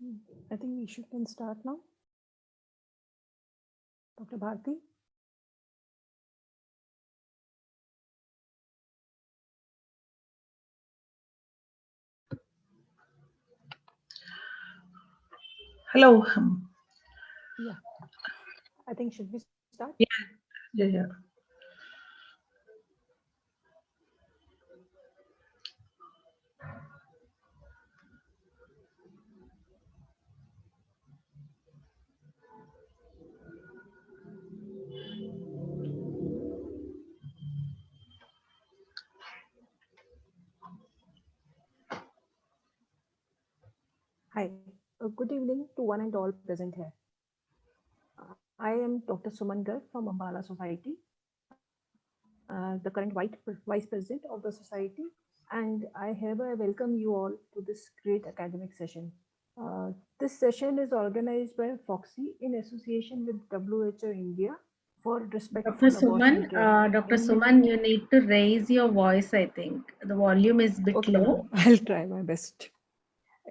I think we can start now. Dr. Bharti. Hello. Yeah, I think should we start? Yeah. Hi, good evening to one and all present here. I am Dr. Suman Garg from Ambala Society, the current Vice President of the Society, and I hereby welcome you all to this great academic session. This session is organized by Foxy in association with WHO India for respectful abortion care. Dr. Suman, you need to raise your voice, I think. The volume is a bit Okay, low. I'll try my best.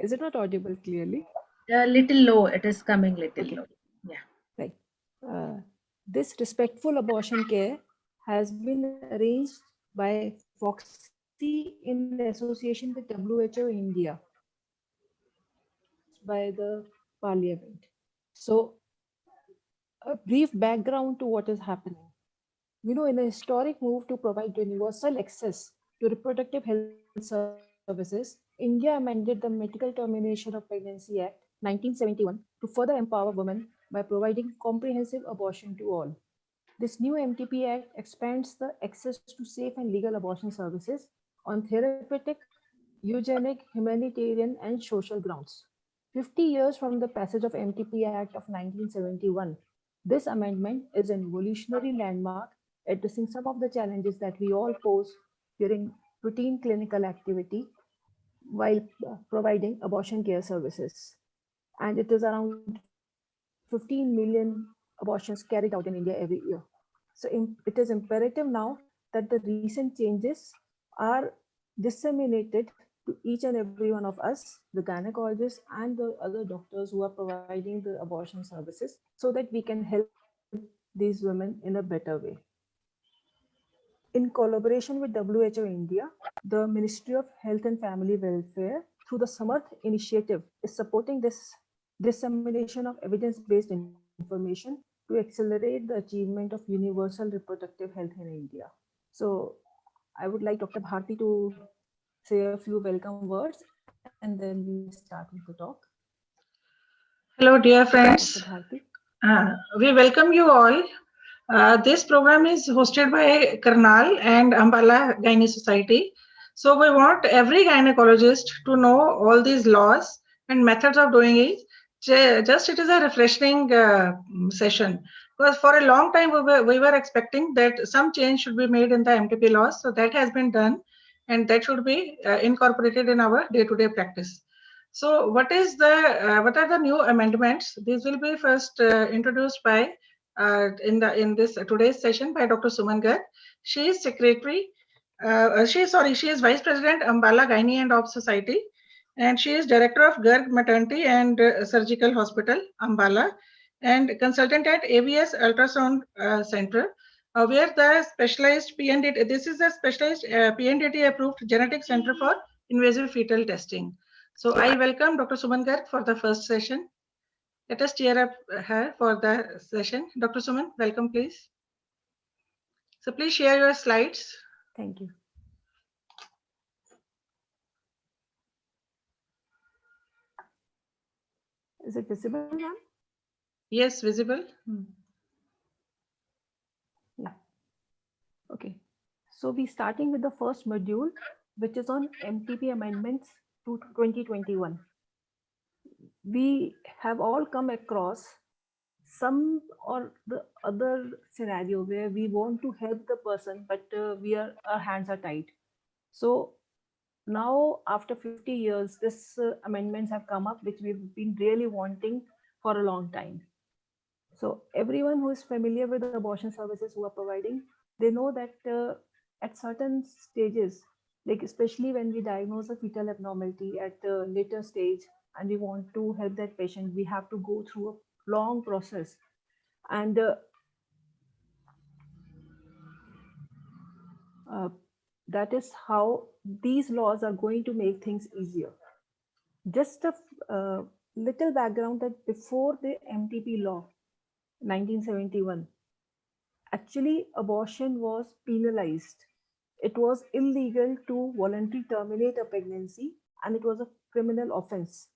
Is it not audible clearly? A little low. It is coming little low. Yeah. Right. This respectful abortion care has been arranged by Foxy in association with WHO India by the Parliament. So, a brief background to what is happening. In a historic move to provide universal access to reproductive health services, India amended the Medical Termination of Pregnancy Act 1971 to further empower women by providing comprehensive abortion to all. This new MTP Act expands the access to safe and legal abortion services on therapeutic, eugenic, humanitarian, and social grounds. 50 years from the passage of MTP Act of 1971, this amendment is an evolutionary landmark addressing some of the challenges that we all pose during routine clinical activity while providing abortion care services. And it is around 15 million abortions carried out in India every year. So it is imperative now that the recent changes are disseminated to each and every one of us, the gynecologists and the other doctors who are providing the abortion services, so that we can help these women in a better way. In collaboration with WHO India, the Ministry of Health and Family Welfare, through the Samarth initiative, is supporting this dissemination of evidence-based information to accelerate the achievement of universal reproductive health in India. So I would like Dr. Bharti to say a few welcome words and then we start with the talk. Hello, dear friends. Dr. Bharti. We welcome you all. This program is hosted by Karnal and Ambala Gynae Society. So we want every gynecologist to know all these laws and methods of doing it. Just it is a refreshing session, because for a long time we were expecting that some change should be made in the MTP laws. So that has been done, and that should be incorporated in our day-to-day practice. So what are the new amendments? These will be first introduced by in this today's session by Dr. Suman Garg. She is secretary. She is vice president Ambala Gynae and Obs Society, and she is director of Garg Maternity and Surgical Hospital Ambala, and consultant at AVS Ultrasound Center, where the specialized PNDT. This is a specialized PNDT approved genetic center for invasive fetal testing. So I welcome Dr. Suman Garg for the first session. Let us cheer up her for the session. Dr. Suman, welcome please. So please share your slides. Thank you. Is it visible, ma'am? Yes, visible. Yeah. Okay. So we're starting with the first module, which is on MTP amendments to 2021. We have all come across some or the other scenario where we want to help the person, but our hands are tied. So now after 50 years, this amendments have come up, which we've been really wanting for a long time. So everyone who is familiar with the abortion services who are providing, they know that at certain stages, like especially when we diagnose a fetal abnormality at a later stage, and we want to help that patient, we have to go through a long process. And that is how these laws are going to make things easier. Just a little background that before the MTP law, 1971, actually abortion was penalized. It was illegal to voluntarily terminate a pregnancy, and it was a criminal offense.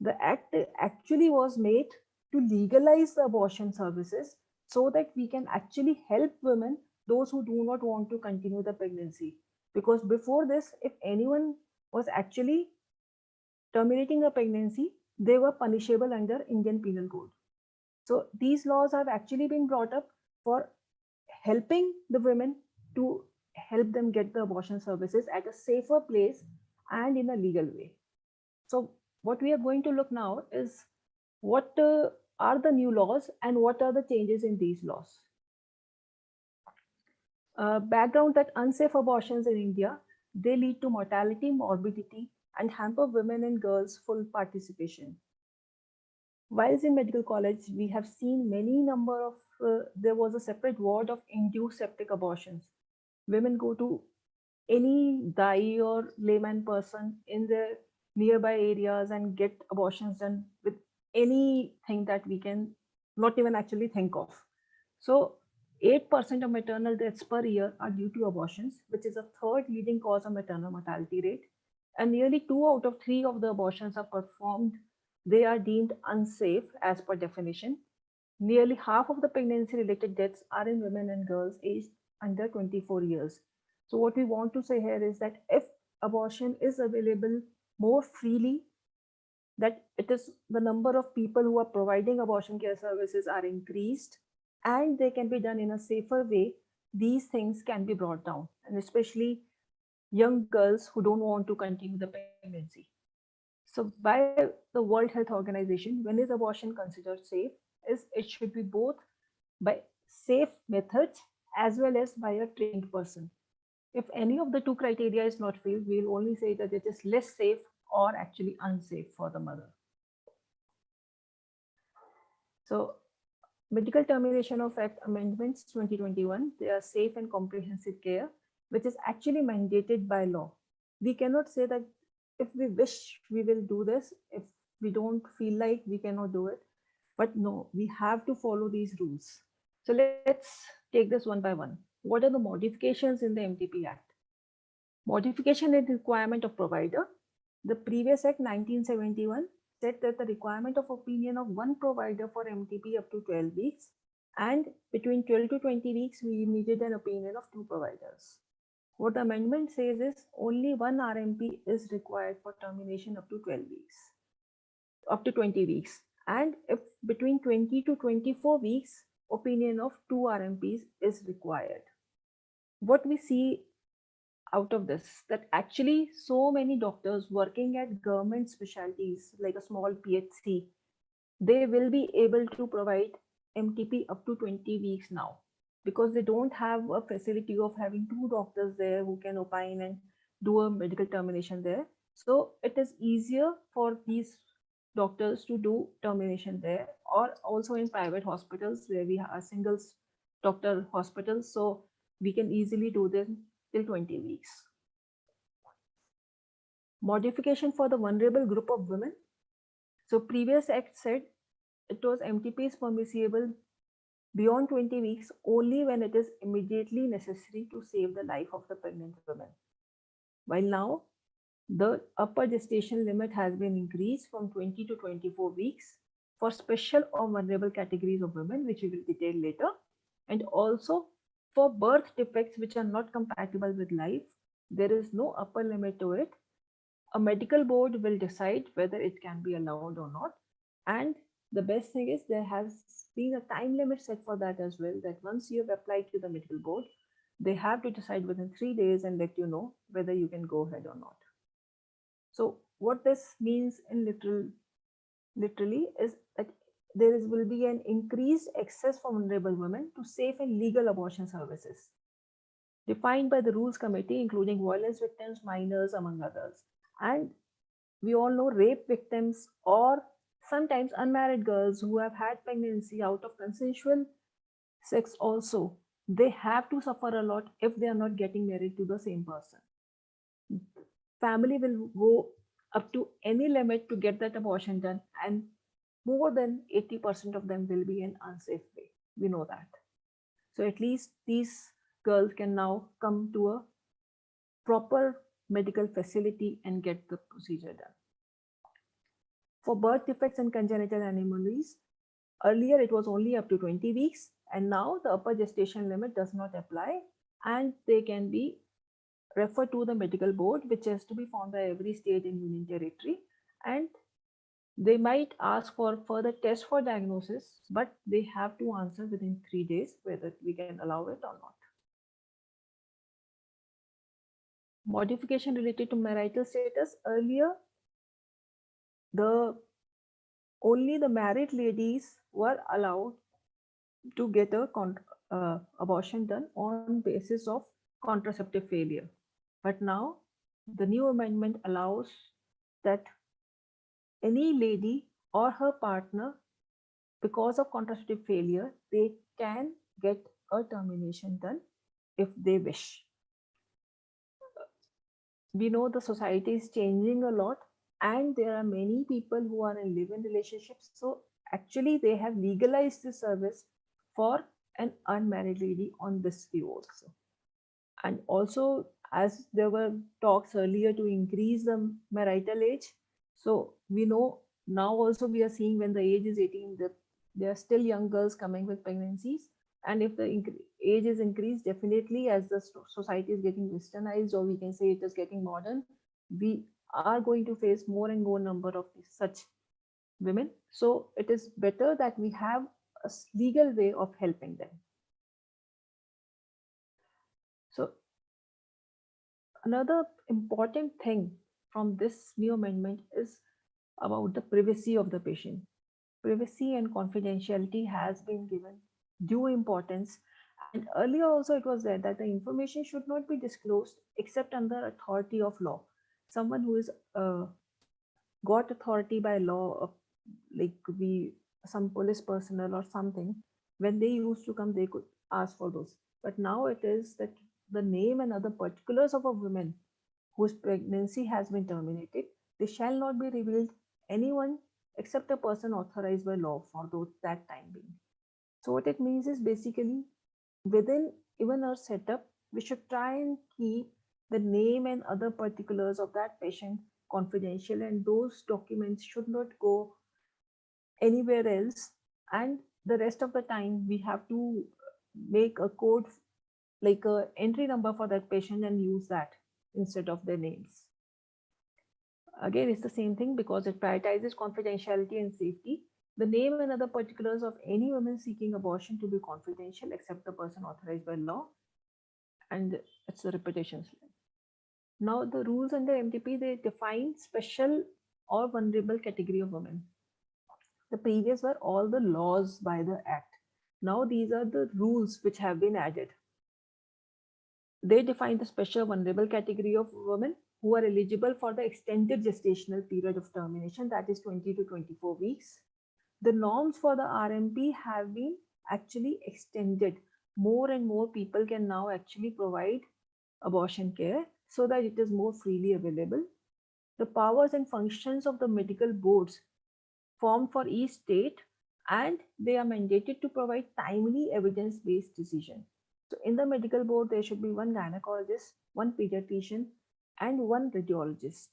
The act actually was made to legalize the abortion services so that we can actually help women, those who do not want to continue the pregnancy. Because before this, if anyone was actually terminating a pregnancy, they were punishable under Indian Penal Code. So these laws have actually been brought up for helping the women, to help them get the abortion services at a safer place and in a legal way. So what we are going to look now is what are the new laws and what are the changes in these laws. Background that unsafe abortions in India, they lead to mortality, morbidity, and hamper women and girls' full participation. Whilst in medical college, we have seen many number of, there was a separate ward of induced septic abortions. Women go to any guy or layman person in the nearby areas and get abortions done with anything that we can not even actually think of. So 8% of maternal deaths per year are due to abortions, which is a third leading cause of maternal mortality rate. And nearly 2 out of 3 of the abortions are performed, they are deemed unsafe as per definition. Nearly half of the pregnancy-related deaths are in women and girls aged under 24 years. So what we want to say here is that if abortion is available more freely, that it is the number of people who are providing abortion care services are increased, and they can be done in a safer way, these things can be brought down, and especially young girls who don't want to continue the pregnancy. So by the World Health Organization, when is abortion considered safe? Is it should be both by safe methods as well as by a trained person. If any of the two criteria is not filled, we'll only say that it is less safe or actually unsafe for the mother. So Medical Termination of Act Amendments 2021, they are safe and comprehensive care, which is actually mandated by law. We cannot say that if we wish, we will do this. If we don't feel like, we cannot do it. But no, we have to follow these rules. So let's take this one by one. What are the modifications in the MTP Act? Modification is the requirement of provider. The previous Act 1971 said that the requirement of opinion of one provider for MTP up to 12 weeks, and between 12 to 20 weeks, we needed an opinion of 2 providers. What the amendment says is only one RMP is required for termination up to 12 weeks, up to 20 weeks. And if between 20 to 24 weeks, opinion of 2 RMPs is required. What we see out of this, that actually so many doctors working at government specialties like a small PHC, they will be able to provide MTP up to 20 weeks now, because they don't have a facility of having 2 doctors there who can opine and do a medical termination there. So it is easier for these doctors to do termination there, or also in private hospitals where we have single doctor hospitals. So we can easily do them till 20 weeks. Modification for the vulnerable group of women. So previous act said it was MTP is permissible beyond 20 weeks only when it is immediately necessary to save the life of the pregnant woman. While now the upper gestation limit has been increased from 20 to 24 weeks for special or vulnerable categories of women, which we will detail later, and also for birth defects which are not compatible with life. There is no upper limit to it. A medical board will decide whether it can be allowed or not. And the best thing is there has been a time limit set for that as well, that once you have applied to the medical board, they have to decide within 3 days and let you know whether you can go ahead or not. So what this means in literally is that there will be an increased access for vulnerable women to safe and legal abortion services, defined by the Rules Committee, including violence victims, minors, among others. And we all know rape victims or sometimes unmarried girls who have had pregnancy out of consensual sex also, they have to suffer a lot if they are not getting married to the same person. Family will go up to any limit to get that abortion done, and more than 80% of them will be in unsafe way. We know that. So at least these girls can now come to a proper medical facility and get the procedure done. For birth defects and congenital anomalies, earlier it was only up to 20 weeks, and now the upper gestation limit does not apply, and they can be referred to the medical board, which has to be formed by every state and union territory, and they might ask for further tests for diagnosis, but they have to answer within 3 days whether we can allow it or not. Modification related to marital status. Earlier, the only the married ladies were allowed to get a abortion done on basis of contraceptive failure. But now the new amendment allows that any lady or her partner, because of contraceptive failure, they can get a termination done if they wish. We know the society is changing a lot, and there are many people who are in live-in relationships. So actually they have legalized the service for an unmarried lady on this view also. And also, as there were talks earlier to increase the marital age, so we know now also we are seeing when the age is 18, there are still young girls coming with pregnancies. And if the age is increased, definitely as the society is getting westernized, or we can say it is getting modern, we are going to face more and more number of such women. So it is better that we have a legal way of helping them. So another important thing from this new amendment is about the privacy of the patient. Privacy and confidentiality has been given due importance, and earlier also it was there that the information should not be disclosed except under authority of law. Someone who is got authority by law, like some police personnel or something, when they used to come, they could ask for those. But now it is that the name and other particulars of a woman whose pregnancy has been terminated, they shall not be revealed anyone except a person authorized by law for that time being. So what it means is basically within even our setup, we should try and keep the name and other particulars of that patient confidential, and those documents should not go anywhere else. And the rest of the time we have to make a code, like a entry number for that patient, and use that instead of their names. Again, it's the same thing because it prioritizes confidentiality and safety. The name and other particulars of any woman seeking abortion to be confidential except the person authorized by law, and it's a repetition slide. Now the rules under MTP, they define special or vulnerable category of women. The previous were all the laws by the act. Now these are the rules which have been added. They define the special vulnerable category of women who are eligible for the extended gestational period of termination, that is 20 to 24 weeks. The norms for the RMP have been actually extended. More and more people can now actually provide abortion care so that it is more freely available. The powers and functions of the medical boards formed for each state, and they are mandated to provide timely evidence-based decision. So in the medical board, there should be one gynecologist, one pediatrician, and one radiologist.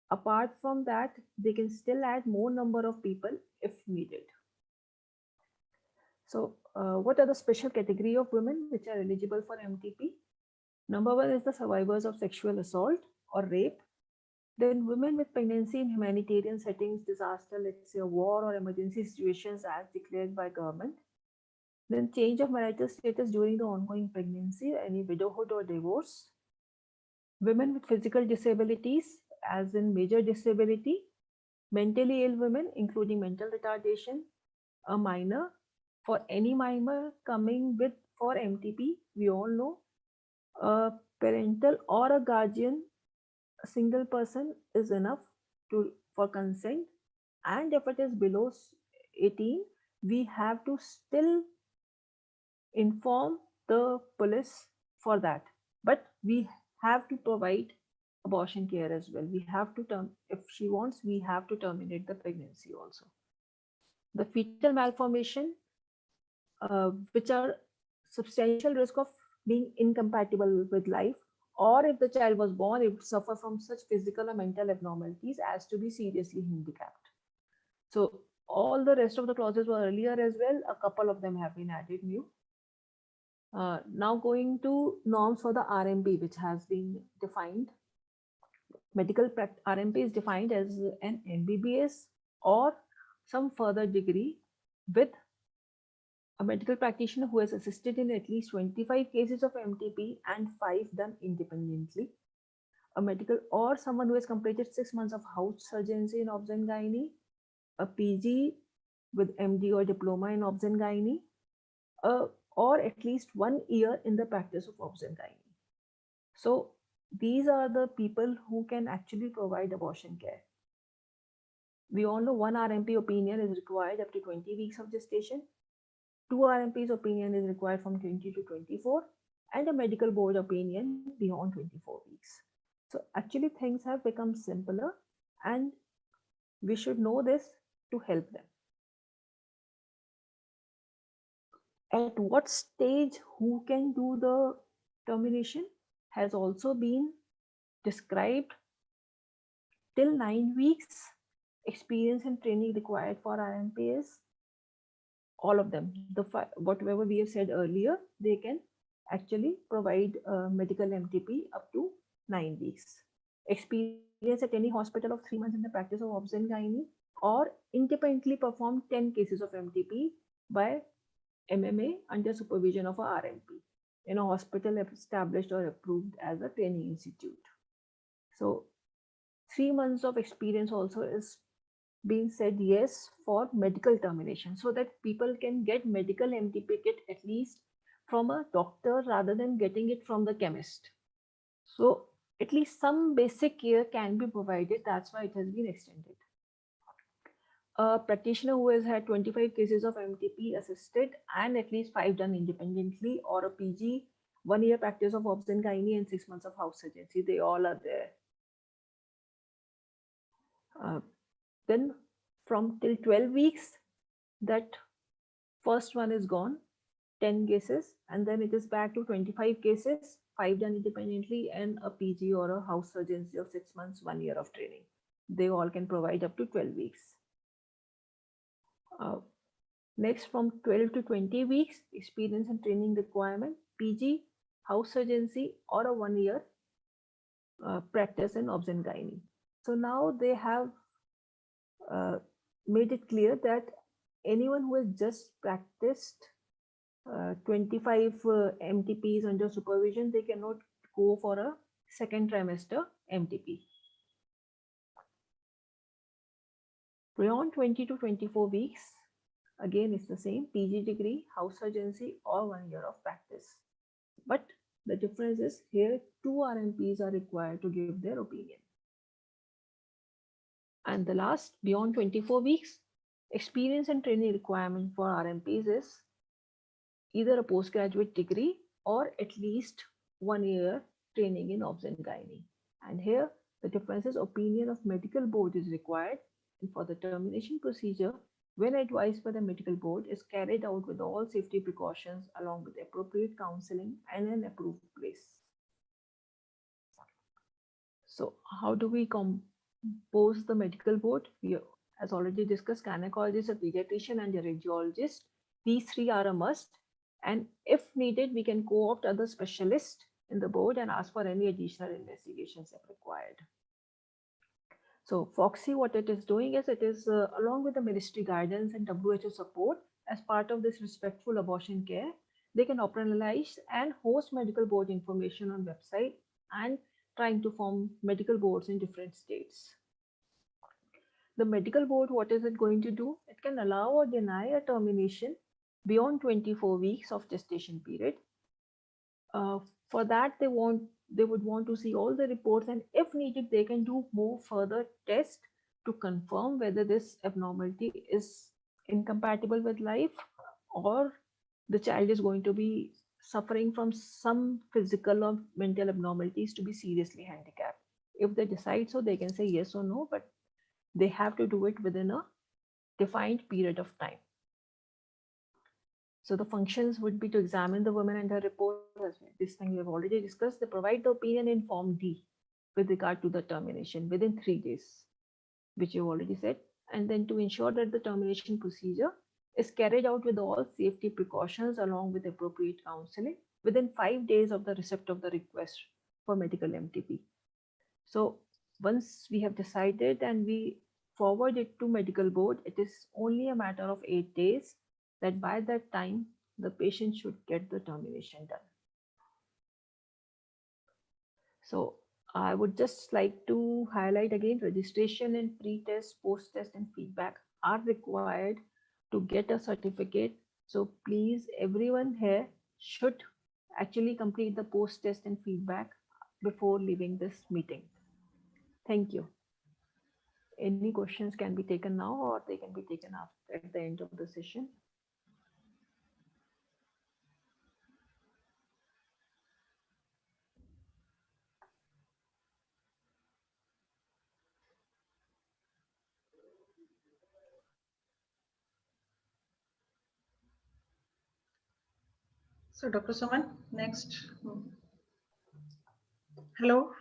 Apart from that, they can still add more number of people if needed. So what are the special category of women which are eligible for MTP? Number one is the survivors of sexual assault or rape. Then women with pregnancy in humanitarian settings, disaster, let's say a war or emergency situations as declared by government. Then change of marital status during the ongoing pregnancy, any widowhood or divorce. Women with physical disabilities, as in major disability. Mentally ill women, including mental retardation. A minor. For any minor coming with for MTP, we all know a parental or a guardian, a single person is enough for consent, and if it is below 18, we have to still inform the police for that. But we have to provide abortion care as well. We have to if she wants, we have to terminate the pregnancy also. The fetal malformation, which are substantial risk of being incompatible with life, or if the child was born, it would suffer from such physical or mental abnormalities as to be seriously handicapped. So all the rest of the clauses were earlier as well. A couple of them have been added new. Now going to norms for the RMP, which has been defined. Medical RMP is defined as an MBBS or some further degree with a medical practitioner who has assisted in at least 25 cases of MTP and 5 done independently. A medical or someone who has completed 6 months of house surgery in obs and gynae, a PG with MD or diploma in obs and gynae, or at least 1 year in the practice of obs and gynae. So these are the people who can actually provide abortion care. We all know one RMP opinion is required up to 20 weeks of gestation. 2 RMP's opinion is required from 20 to 24, and a medical board opinion beyond 24 weeks. So actually things have become simpler, and we should know this to help them. At what stage who can do the termination has also been described. Till 9 weeks, experience and training required for RMPs. All of them, whatever we have said earlier, they can actually provide medical MTP up to 9 weeks. Experience at any hospital of 3 months in the practice of obs and gynae, or independently perform 10 cases of MTP by MMA under supervision of a RMP in a hospital established or approved as a training institute. So 3 months of experience also is being said yes for medical termination, so that people can get medical MTP kit at least from a doctor rather than getting it from the chemist. So at least some basic care can be provided. That's why it has been extended. A practitioner who has had 25 cases of MTP assisted and at least 5 done independently, or a PG, 1 year practice of obs and gynae and 6 months of house surgery, they all are there. Then from till 12 weeks, that first one is gone, 10 cases, and then it is back to 25 cases, 5 done independently, and a PG or a house surgery of 6 months, 1 year of training. They all can provide up to 12 weeks. Next, from 12 to 20 weeks, experience and training requirement, PG, house surgery, or a 1 year practice in obs and gynae. So now they have made it clear that anyone who has just practiced 25 MTPs under supervision, they cannot go for a second trimester MTP. Beyond 20 to 24 weeks, again it's the same, PG degree, house surgery, or 1 year of practice. But the difference is here 2 RMPs are required to give their opinion. And the last, beyond 24 weeks, experience and training requirement for RMPs is either a postgraduate degree or at least 1 year training in obs and gynae. And here the difference is opinion of medical board is required, and for the termination procedure, when advised by the medical board, is carried out with all safety precautions along with appropriate counseling and an approved place. So how do we compose the medical board? We, as already discussed, gynecologist, a pediatrician, and a radiologist. These 3 are a must, and if needed, we can co-opt other specialists in the board and ask for any additional investigations if required. So FOXI, what it is doing is it is along with the ministry guidance and WHO support, as part of this respectful abortion care, they can operationalize and host medical board information on website and trying to form medical boards in different states. The medical board, what is it going to do? It can allow or deny a termination beyond 24 weeks of gestation period. For that, they would want to see all the reports, and if needed, they can do more further tests to confirm whether this abnormality is incompatible with life, or the child is going to be suffering from some physical or mental abnormalities to be seriously handicapped. If they decide so, they can say yes or no, but they have to do it within a defined period of time. So the functions would be to examine the woman and her report as well. This thing we have already discussed. They provide the opinion in Form D with regard to the termination within 3 days, which you already said. And then to ensure that the termination procedure is carried out with all safety precautions along with appropriate counseling within 5 days of the receipt of the request for medical MTP. So once we have decided and we forward it to medical board, it is only a matter of 8 days that by that time the patient should get the termination done. So I would just like to highlight again, registration and pre-test, post-test and feedback are required to get a certificate. So please, everyone here should actually complete the post-test and feedback before leaving this meeting. Thank you. Any questions can be taken now or they can be taken up at the end of the session. So Dr. Suman, next. Hello.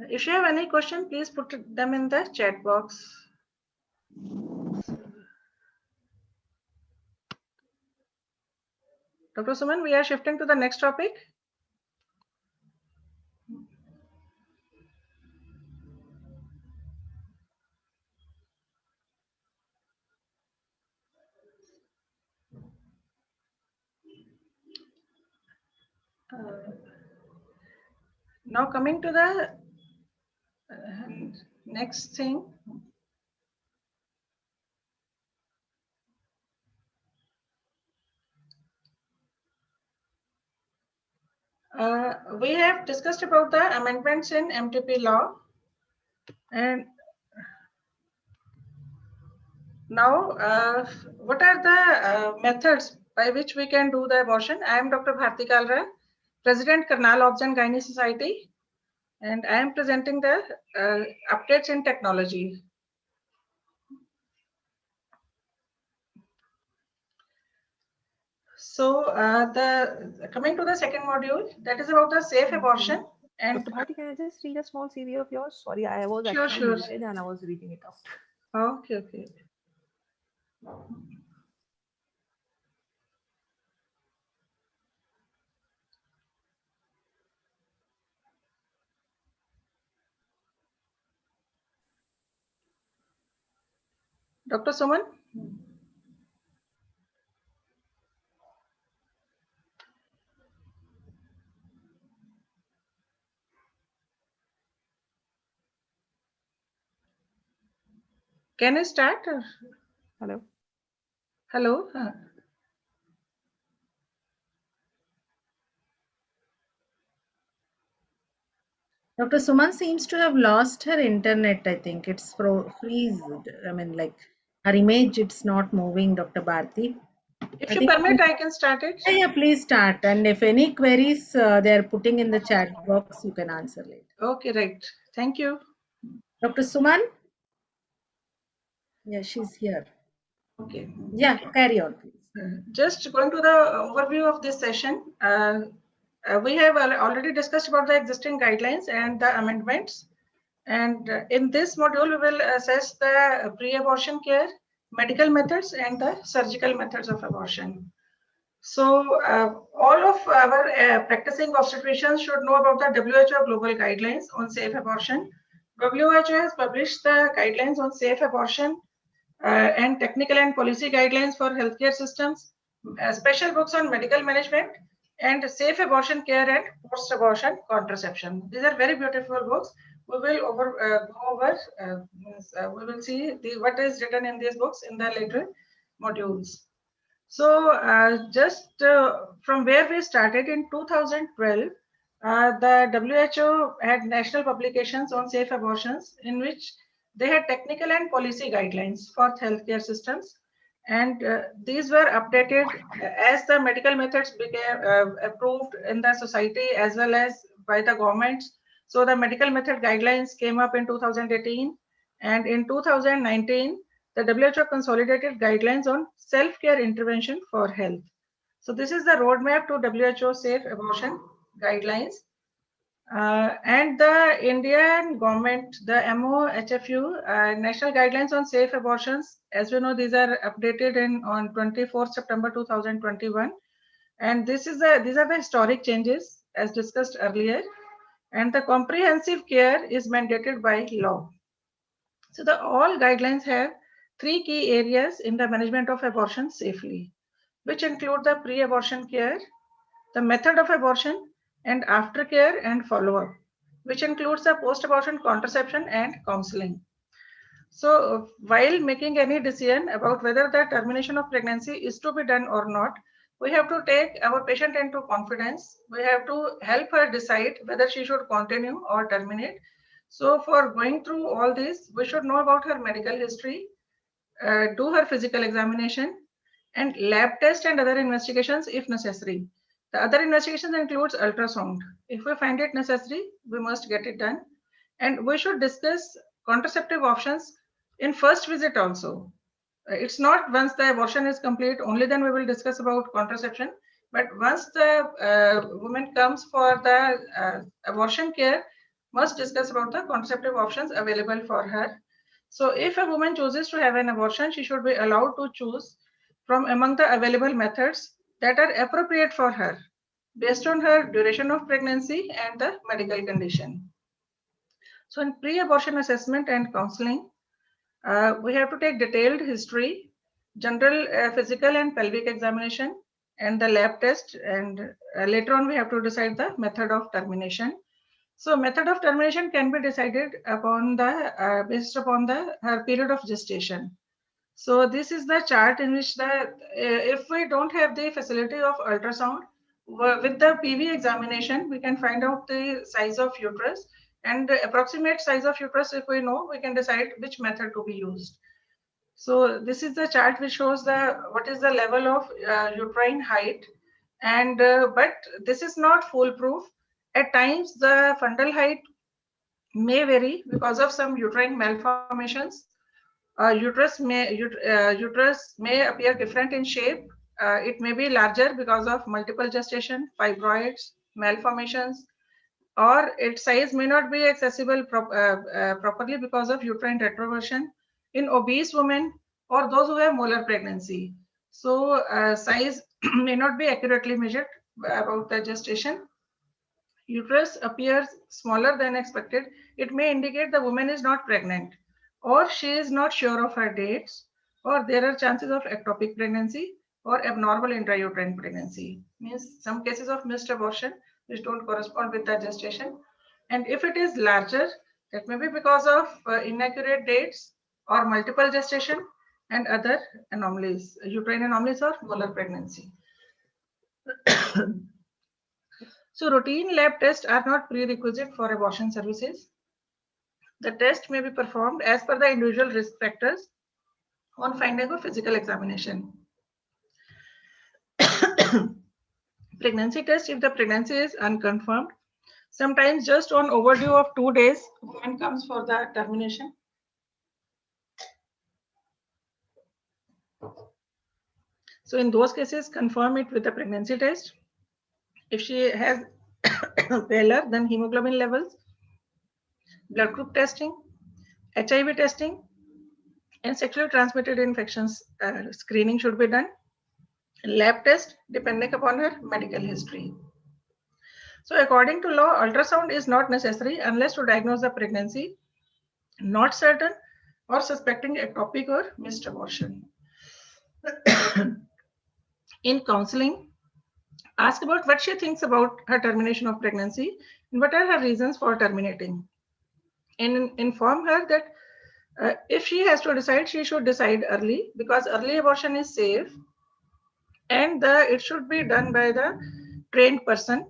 If you have any question, please put them in the chat box. Dr. Suman, we are shifting to the next topic. Now coming to the next thing. We have discussed about the amendments in MTP law, and now what are the methods by which we can do the abortion? I am Dr. Bharti Kalra, President, Karnal Obs and Gynae Society, and I am presenting the updates in technology. So coming to the second module, that is about the safe abortion. And Dr. Bharti, can I just read a small CV of yours? Sorry, I was Sure, actually sure. muted and I was reading it out. Okay, okay. Dr. Suman? Can I start? Hello. Hello. Dr. Suman seems to have lost her internet. I think it's freezed. I mean, like her image, it's not moving, Dr. Bharti. If you permit, I can start it. Yeah, please start. And if any queries they are putting in the chat box, you can answer later. Okay, right. Thank you. Dr. Suman? Yeah, she's here. Okay. Yeah, carry on, please. Just going to the overview of this session. We have already discussed about the existing guidelines and the amendments. And in this module, we will assess the pre-abortion care, medical methods, and the surgical methods of abortion. So all of our practicing obstetricians should know about the WHO global guidelines on safe abortion. WHO has published the guidelines on safe abortion and technical and policy guidelines for healthcare systems, special books on medical management, and safe abortion care and post-abortion contraception. These are very beautiful books. We will we will see what is written in these books in the later modules. So just from where we started in 2012, The WHO had national publications on safe abortions in which they had technical and policy guidelines for healthcare systems, and these were updated as the medical methods became approved in the society as well as by the governments. So the medical method guidelines came up in 2018, and in 2019 the WHO consolidated guidelines on self-care intervention for health. So this is the roadmap to WHO safe abortion guidelines. And the Indian government, the MOHFU, National Guidelines on Safe Abortions, as we know, these are updated on 24th September 2021. And these are the historic changes as discussed earlier. And the comprehensive care is mandated by law. So the all guidelines have three key areas in the management of abortion safely, which include the pre-abortion care, the method of abortion, and aftercare and follow-up, which includes the post-abortion contraception and counseling. So while making any decision about whether the termination of pregnancy is to be done or not, we have to take our patient into confidence. We have to help her decide whether she should continue or terminate. So for going through all this, we should know about her medical history, do her physical examination, and lab test and other investigations if necessary. The other investigations includes ultrasound. If we find it necessary, we must get it done. And we should discuss contraceptive options in first visit also. It's not once the abortion is complete, only then we will discuss about contraception. But once the woman comes for the abortion care, must discuss about the contraceptive options available for her. So if a woman chooses to have an abortion, she should be allowed to choose from among the available methods that are appropriate for her based on her duration of pregnancy and the medical condition. So in pre-abortion assessment and counseling, we have to take detailed history, general physical and pelvic examination, and the lab test, and later on we have to decide the method of termination. So method of termination can be decided upon the based upon the her period of gestation. So this is the chart in which the if we don't have the facility of ultrasound, with the PV examination we can find out the size of uterus, and the approximate size of uterus if we know, we can decide which method to be used. So this is the chart which shows the what is the level of uterine height, and but this is not foolproof. At times the fundal height may vary because of some uterine malformations. Uterus may appear different in shape. It may be larger because of multiple gestation, fibroids, malformations, or its size may not be accessible properly because of uterine retroversion in obese women or those who have molar pregnancy. So size may not be accurately measured about the gestation. Uterus appears smaller than expected. It may indicate the woman is not pregnant, or she is not sure of her dates, or there are chances of ectopic pregnancy or abnormal intrauterine pregnancy. Means some cases of missed abortion which don't correspond with the gestation. And if it is larger, that may be because of inaccurate dates or multiple gestation and other anomalies, uterine anomalies or molar pregnancy. So routine lab tests are not prerequisite for abortion services. The test may be performed as per the individual risk factors on finding of physical examination. Pregnancy test, if the pregnancy is unconfirmed, sometimes just on overdue of 2 days, woman comes for the termination. So in those cases, confirm it with the pregnancy test. If she has pallor, then hemoglobin levels, blood group testing, HIV testing, and sexually transmitted infections screening should be done. Lab test depending upon her medical history. So according to law, ultrasound is not necessary unless to diagnose the pregnancy, not certain, or suspecting ectopic or missed abortion. In counseling, ask about what she thinks about her termination of pregnancy and what are her reasons for terminating. And inform her that if she has to decide, she should decide early because early abortion is safe and it should be done by the trained person.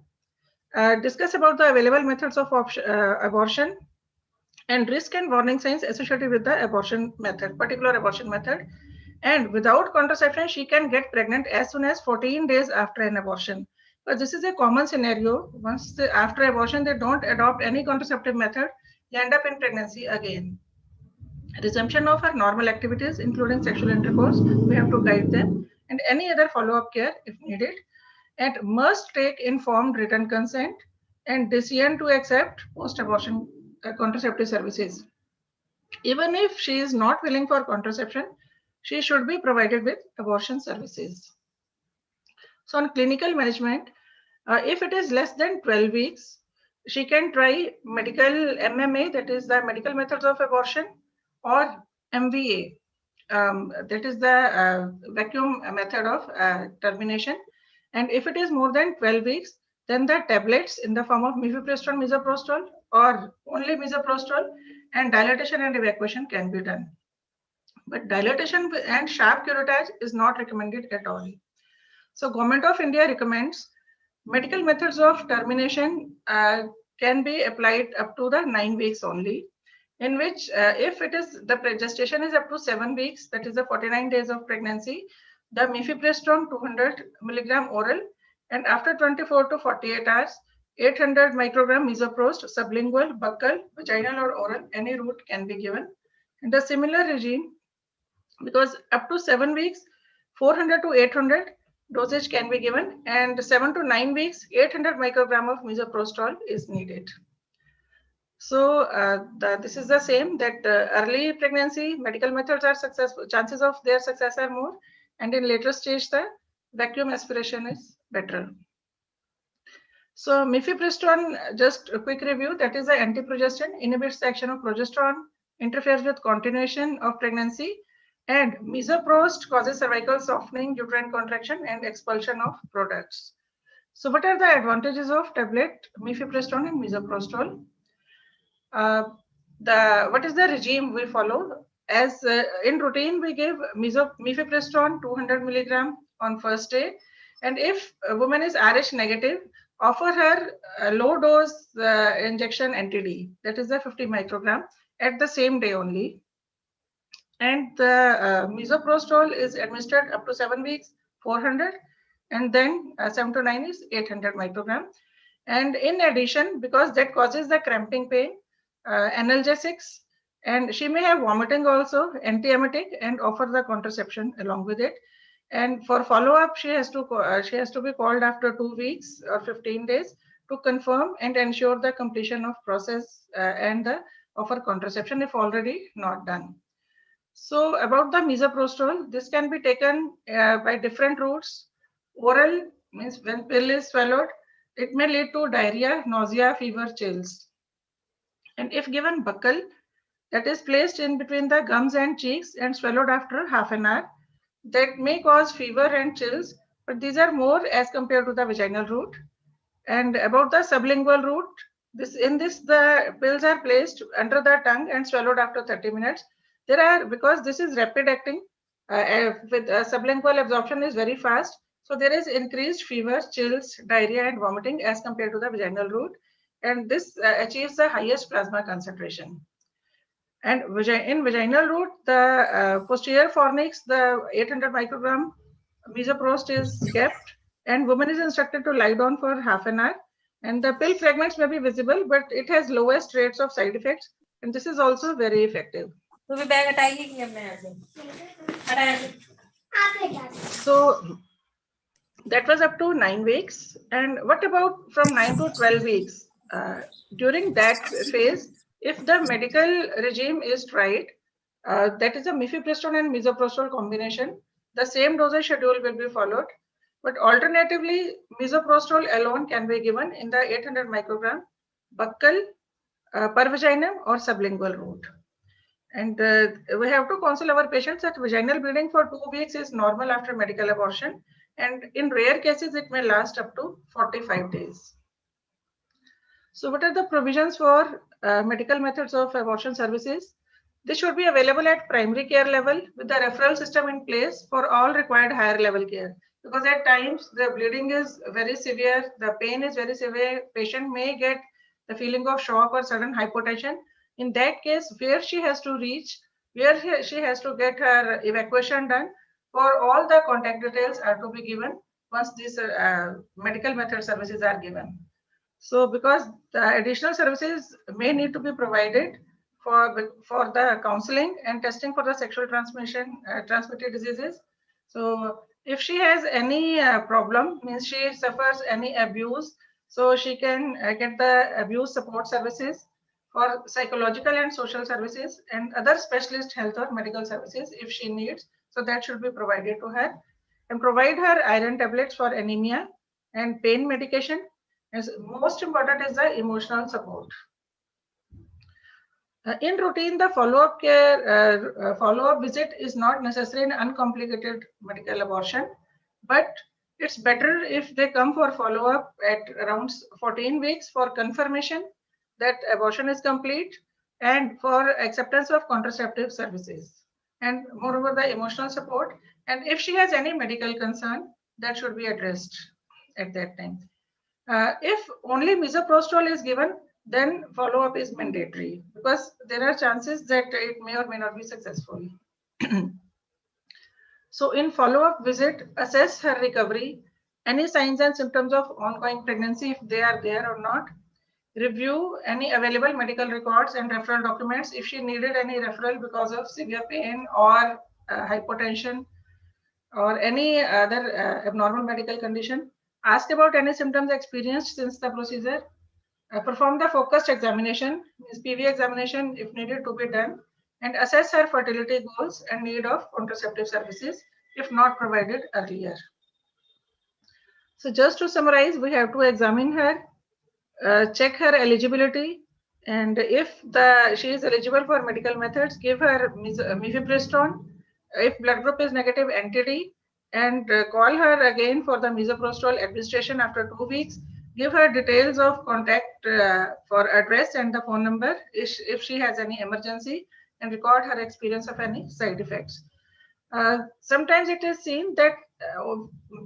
discuss about the available methods of abortion and risk and warning signs associated with the abortion method, particular abortion method. And without contraception, she can get pregnant as soon as 14 days after an abortion. But this is a common scenario. Once after abortion, they don't adopt any contraceptive method, they end up in pregnancy again. Resumption of her normal activities, including sexual intercourse, we have to guide them, and any other follow-up care if needed, and must take informed written consent and decision to accept post-abortion contraceptive services. Even if she is not willing for contraception, she should be provided with abortion services. So on clinical management, if it is less than 12 weeks, she can try medical MMA, that is the medical methods of abortion, or MVA, that is the vacuum method of termination. And if it is more than 12 weeks, then the tablets in the form of mifepristone, misoprostol, or only misoprostol, and dilatation and evacuation can be done. But dilatation and sharp curettage is not recommended at all. So Government of India recommends medical methods of termination can be applied up to the 9 weeks only, in which if it is the gestation is up to 7 weeks, that is the 49 days of pregnancy, the mifepristone 200 milligram oral, and after 24 to 48 hours, 800 microgram misoprost, sublingual, buccal, vaginal or oral, any route can be given. And the similar regime, because up to 7 weeks, 400 to 800 dosage can be given, and 7 to 9 weeks, 800 microgram of misoprostol is needed. So this is the same, that early pregnancy medical methods are successful, chances of their success are more, and in later stage the vacuum aspiration is better. So mifepristone, just a quick review, that is the antiprogestin, inhibits the action of progesterone, interferes with continuation of pregnancy, and misoprost causes cervical softening, uterine contraction, and expulsion of products. So what are the advantages of tablet mifepristone and misoprostol? What is the regime we follow? As in routine, we give mifepristone 200 milligram on first day, and if a woman is RH negative, offer her a low dose injection NTD, that is the 50 microgram, at the same day only. And the misoprostol is administered up to 7 weeks, 400, and then 7 to 9 is 800 microgram. And in addition, because that causes the cramping pain, analgesics, and she may have vomiting also, antiemetic, and offer the contraception along with it. And for follow-up, she has to be called after 2 weeks or 15 days to confirm and ensure the completion of process and the offer contraception if already not done. So about the misoprostol, this can be taken by different routes. Oral means when pill is swallowed, it may lead to diarrhea, nausea, fever, chills. And if given buccal, that is placed in between the gums and cheeks and swallowed after half an hour, that may cause fever and chills, but these are more as compared to the vaginal route. And about the sublingual route, the pills are placed under the tongue and swallowed after 30 minutes. Because this is rapid acting, with sublingual absorption is very fast, so there is increased fever, chills, diarrhea, and vomiting as compared to the vaginal route, and this achieves the highest plasma concentration. And in vaginal route, the posterior fornix, the 800 microgram misoprost is kept, and woman is instructed to lie down for half an hour. And the pill fragments may be visible, but it has lowest rates of side effects, and this is also very effective. So that was up to 9 weeks. And what about from 9 to 12 weeks? During that phase, if the medical regime is tried, that is a mifepristone and misoprostol combination, the same dosage schedule will be followed. But alternatively, misoprostol alone can be given in the 800 microgram buccal, pervaginum, or sublingual route. And we have to counsel our patients that vaginal bleeding for 2 weeks is normal after medical abortion. And in rare cases, it may last up to 45 days. So what are the provisions for medical methods of abortion services? They should be available at primary care level with the referral system in place for all required higher level care. because at times the bleeding is very severe, the pain is very severe, patient may get the feeling of shock or sudden hypotension. In that case, where she has to reach, where she has to get her evacuation done, for all the contact details are to be given once these medical method services are given. So because the additional services may need to be provided for the counseling and testing for the sexual transmission transmitted diseases. So if she has any problem, means she suffers any abuse, so she can get the abuse support services, for psychological and social services and other specialist health or medical services if she needs. So that should be provided to her, and provide her iron tablets for anemia and pain medication. As most important is the emotional support. In routine, the follow-up care, follow-up visit is not necessary in uncomplicated medical abortion, but it's better if they come for follow-up at around 14 weeks for confirmation that abortion is complete and for acceptance of contraceptive services, and moreover the emotional support. And if she has any medical concern, that should be addressed at that time. If only misoprostol is given, then follow-up is mandatory, because there are chances that it may or may not be successful. So in follow-up visit, assess her recovery, any signs and symptoms of ongoing pregnancy, if they are there or not. Review any available medical records and referral documents if she needed any referral because of severe pain or hypotension or any other abnormal medical condition. Ask about any symptoms experienced since the procedure. Perform the focused examination, means PV examination if needed to be done, and assess her fertility goals and need of contraceptive services if not provided earlier. So just to summarize, we have to examine her, check her eligibility, and if she is eligible for medical methods, give her mifepristone. If blood group is negative, NTD, and call her again for the misoprostol administration after 2 weeks. Give her details of contact for address and the phone number if she has any emergency, and record her experience of any side effects. Sometimes it is seen that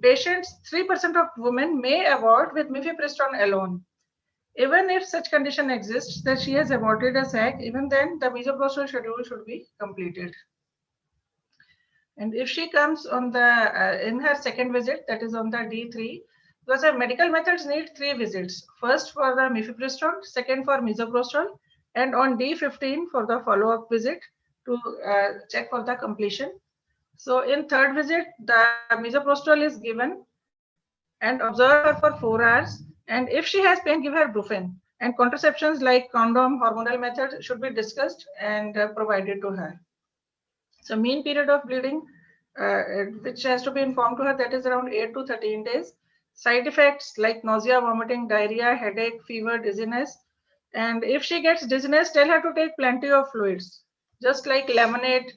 patients, 3% of women may abort with mifepristone alone. Even if such condition exists that she has aborted a sac, even then the misoprostol schedule should be completed. And if she comes on the in her second visit, that is on the D3, because her medical methods need 3 visits. First for the mifepristone, second for misoprostol, and on D15 for the follow-up visit to check for the completion. So in third visit, the misoprostol is given and observe her for 4 hours. And if she has pain, give her brufen. And contraceptions like condom, hormonal methods should be discussed and provided to her. So mean period of bleeding, which has to be informed to her, that is around 8 to 13 days. Side effects like nausea, vomiting, diarrhea, headache, fever, dizziness. And if she gets dizziness, tell her to take plenty of fluids, just like lemonade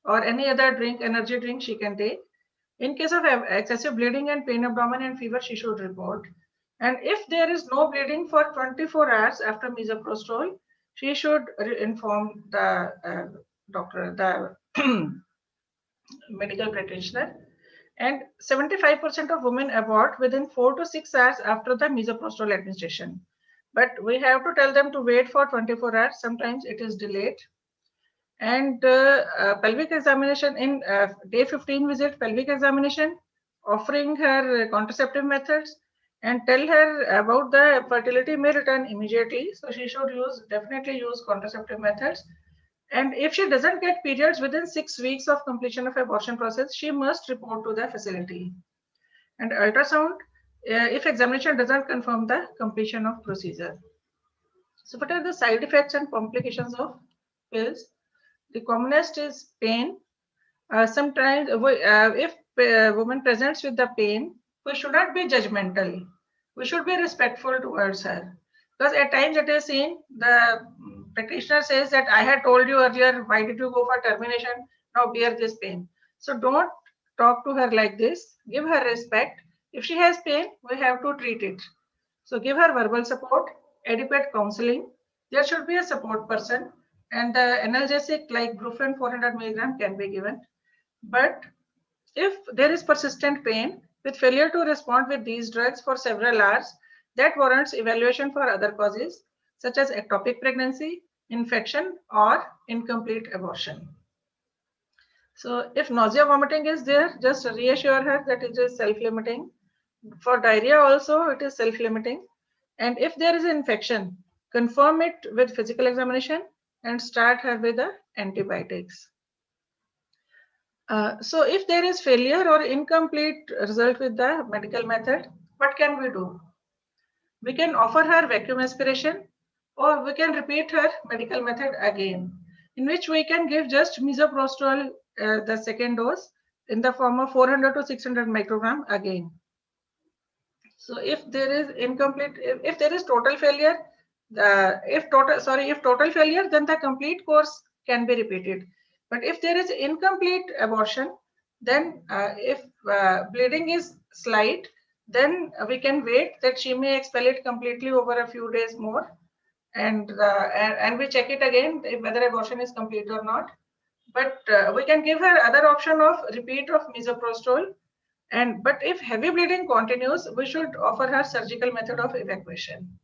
or any other drink, energy drink she can take. In case of excessive bleeding and pain abdomen and fever, she should report. And if there is no bleeding for 24 hours after misoprostol, she should inform the doctor, the medical practitioner. And 75% of women abort within 4 to 6 hours after the misoprostol administration. But we have to tell them to wait for 24 hours. Sometimes it is delayed. And pelvic examination in day 15 visit, pelvic examination, offering her contraceptive methods, and tell her about the fertility may return immediately. So she should definitely use contraceptive methods. And if she doesn't get periods within 6 weeks of completion of abortion process, she must report to the facility. And ultrasound, if examination doesn't confirm the completion of procedure. So what are the side effects and complications of pills? The commonest is pain. Sometimes if a woman presents with the pain, we should not be judgmental. We should be respectful towards her. Because at times it is seen, the practitioner says that I had told you earlier, why did you go for termination? Now bear this pain. So don't talk to her like this. Give her respect. If she has pain, we have to treat it. So give her verbal support, adequate counseling. There should be a support person, and the analgesic like brufen 400 milligram can be given. But if there is persistent pain, with failure to respond with these drugs for several hours, that warrants evaluation for other causes such as ectopic pregnancy, infection, or incomplete abortion. So if nausea, vomiting is there, just reassure her that it is self-limiting. For diarrhea also, it is self-limiting. And if there is an infection, confirm it with physical examination and start her with the antibiotics. So if there is failure or incomplete result with the medical method, what can we do? We can offer her vacuum aspiration, or we can repeat her medical method again, in which we can give just Misoprostol, the second dose, in the form of 400 to 600 microgram again. So if there is incomplete, if there is total failure, if total failure, then the complete course can be repeated. But if there is incomplete abortion, then if bleeding is slight, then we can wait that she may expel it completely over a few days more, and we check it again if whether abortion is complete or not. But we can give her other option of repeat of Misoprostol. But if heavy bleeding continues, we should offer her surgical method of evacuation.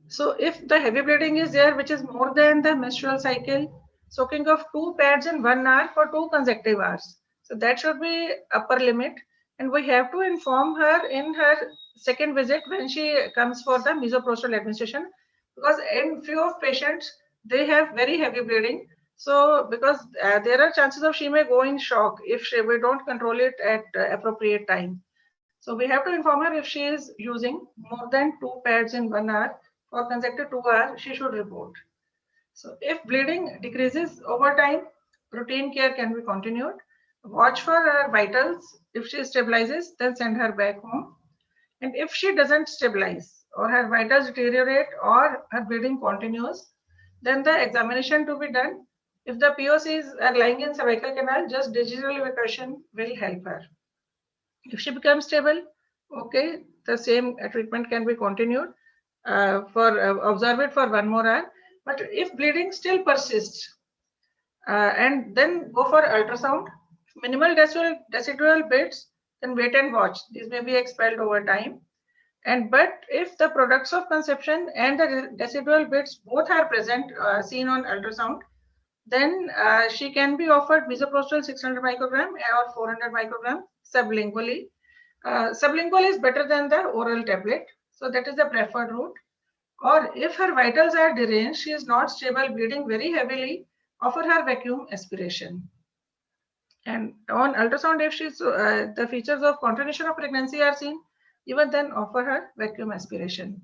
So if the heavy bleeding is there, which is more than the menstrual cycle, soaking of 2 pads in 1 hour for 2 consecutive hours. So that should be upper limit, and we have to inform her in her second visit when she comes for the Misoprostol administration, because in few of patients, they have very heavy bleeding. So because there are chances of she may go in shock if we don't control it at appropriate time. So we have to inform her if she is using more than 2 pads in 1 hour for consecutive 2 hours, she should report. So if bleeding decreases over time, routine care can be continued. Watch for her vitals. If she stabilizes, then send her back home. And if she doesn't stabilize, or her vitals deteriorate, or her bleeding continues, then the examination to be done. If the POCs are lying in cervical canal, just digital evacuation will help her. If she becomes stable, okay, the same treatment can be continued observe it for 1 more hour. But if bleeding still persists, and then go for ultrasound, minimal decidual bits, then wait and watch. These may be expelled over time. But if the products of conception and the decidual bits both are present, seen on ultrasound, then she can be offered Misoprostol 600 microgram or 400 microgram sublingually. Sublingual is better than the oral tablet, so that is the preferred route. Or if her vitals are deranged, she is not stable, bleeding very heavily, offer her vacuum aspiration. And on ultrasound, if she's the features of continuation of pregnancy are seen, even then offer her vacuum aspiration.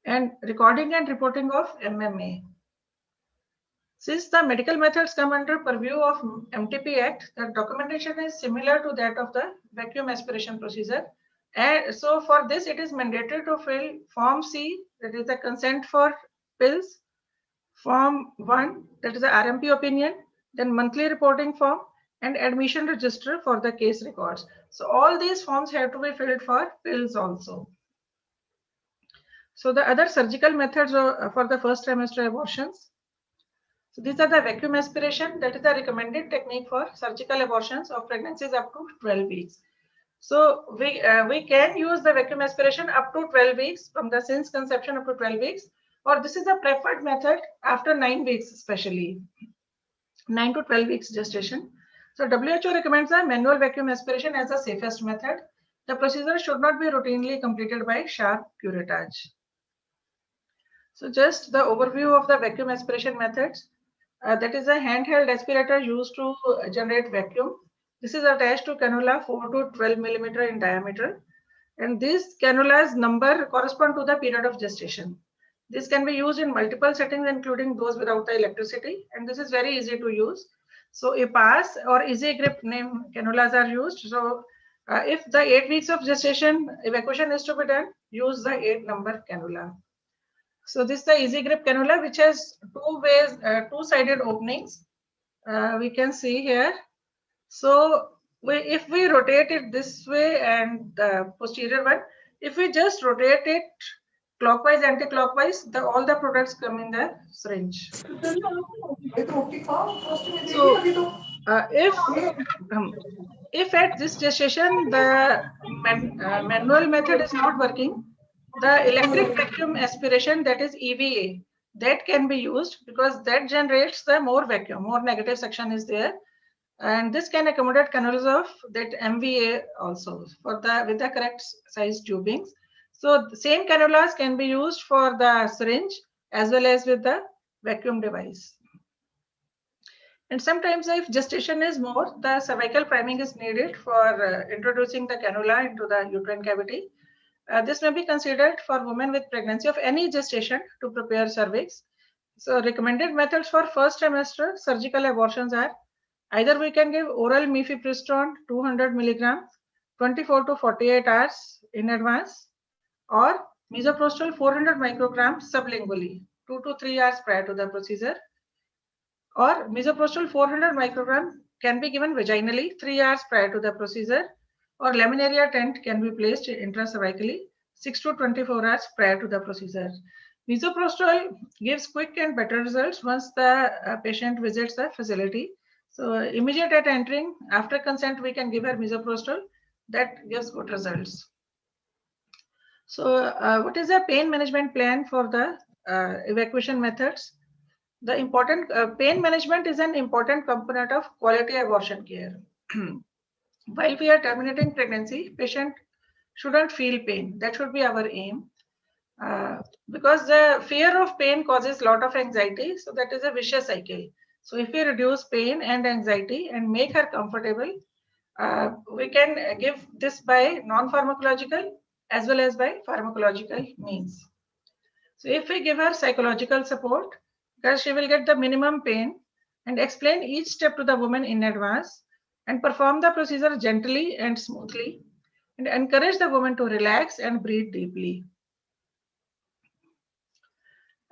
And recording and reporting of MMA. Since the medical methods come under purview of MTP Act, the documentation is similar to that of the vacuum aspiration procedure. And so for this, it is mandatory to fill Form C, that is the consent for pills, Form 1, that is the RMP opinion, then monthly reporting form, and admission register for the case records. So all these forms have to be filled for pills also. So the other surgical methods for the first trimester abortions. So these are the vacuum aspiration, that is the recommended technique for surgical abortions of pregnancies up to 12 weeks. So we can use the vacuum aspiration up to 12 weeks from the since conception up to 12 weeks, or this is a preferred method after 9 weeks, especially 9 to 12 weeks gestation. So WHO recommends the manual vacuum aspiration as the safest method. The procedure should not be routinely completed by sharp curettage. So just the overview of the vacuum aspiration methods. That is a handheld aspirator used to generate vacuum. This is attached to cannula 4 to 12 millimeter in diameter. And this cannula's number correspond to the period of gestation. This can be used in multiple settings, including those without the electricity. And this is very easy to use. So a pass or easy grip name cannulas are used. So if the 8 weeks of gestation evacuation is to be done, use the 8 number cannula. So this is the easy grip cannula, which has two-sided openings. We can see here. So if we rotate it this way and the posterior one, if we just rotate it clockwise, anti-clockwise, all the products come in the syringe. So If at this gestation the manual method is not working, the electric vacuum aspiration, that is EVA, that can be used because that generates the more vacuum, more negative suction is there, and this can accommodate cannulas of that MVA also for the with the correct size tubings. So the same cannulas can be used for the syringe as well as with the vacuum device. And sometimes if gestation is more, the cervical priming is needed for introducing the cannula into the uterine cavity. This may be considered for women with pregnancy of any gestation to prepare cervix. So recommended methods for first trimester surgical abortions are either we can give oral mifepristone 200 milligrams 24 to 48 hours in advance, or misoprostol 400 micrograms sublingually 2 to 3 hours prior to the procedure, or misoprostol 400 micrograms can be given vaginally 3 hours prior to the procedure, or laminaria tent can be placed intracervically 6 to 24 hours prior to the procedure. Misoprostol gives quick and better results once the patient visits the facility. So immediate at entering, after consent, we can give her misoprostol. That gives good results. So what is the pain management plan for the evacuation methods? The important pain management is an important component of quality abortion care. While we are terminating pregnancy, patient shouldn't feel pain. That should be our aim. Because the fear of pain causes a lot of anxiety. So that is a vicious cycle. So if we reduce pain and anxiety and make her comfortable, we can give this by non-pharmacological as well as by pharmacological means. So if we give her psychological support, because she will get the minimum pain, and explain each step to the woman in advance and perform the procedure gently and smoothly, and encourage the woman to relax and breathe deeply.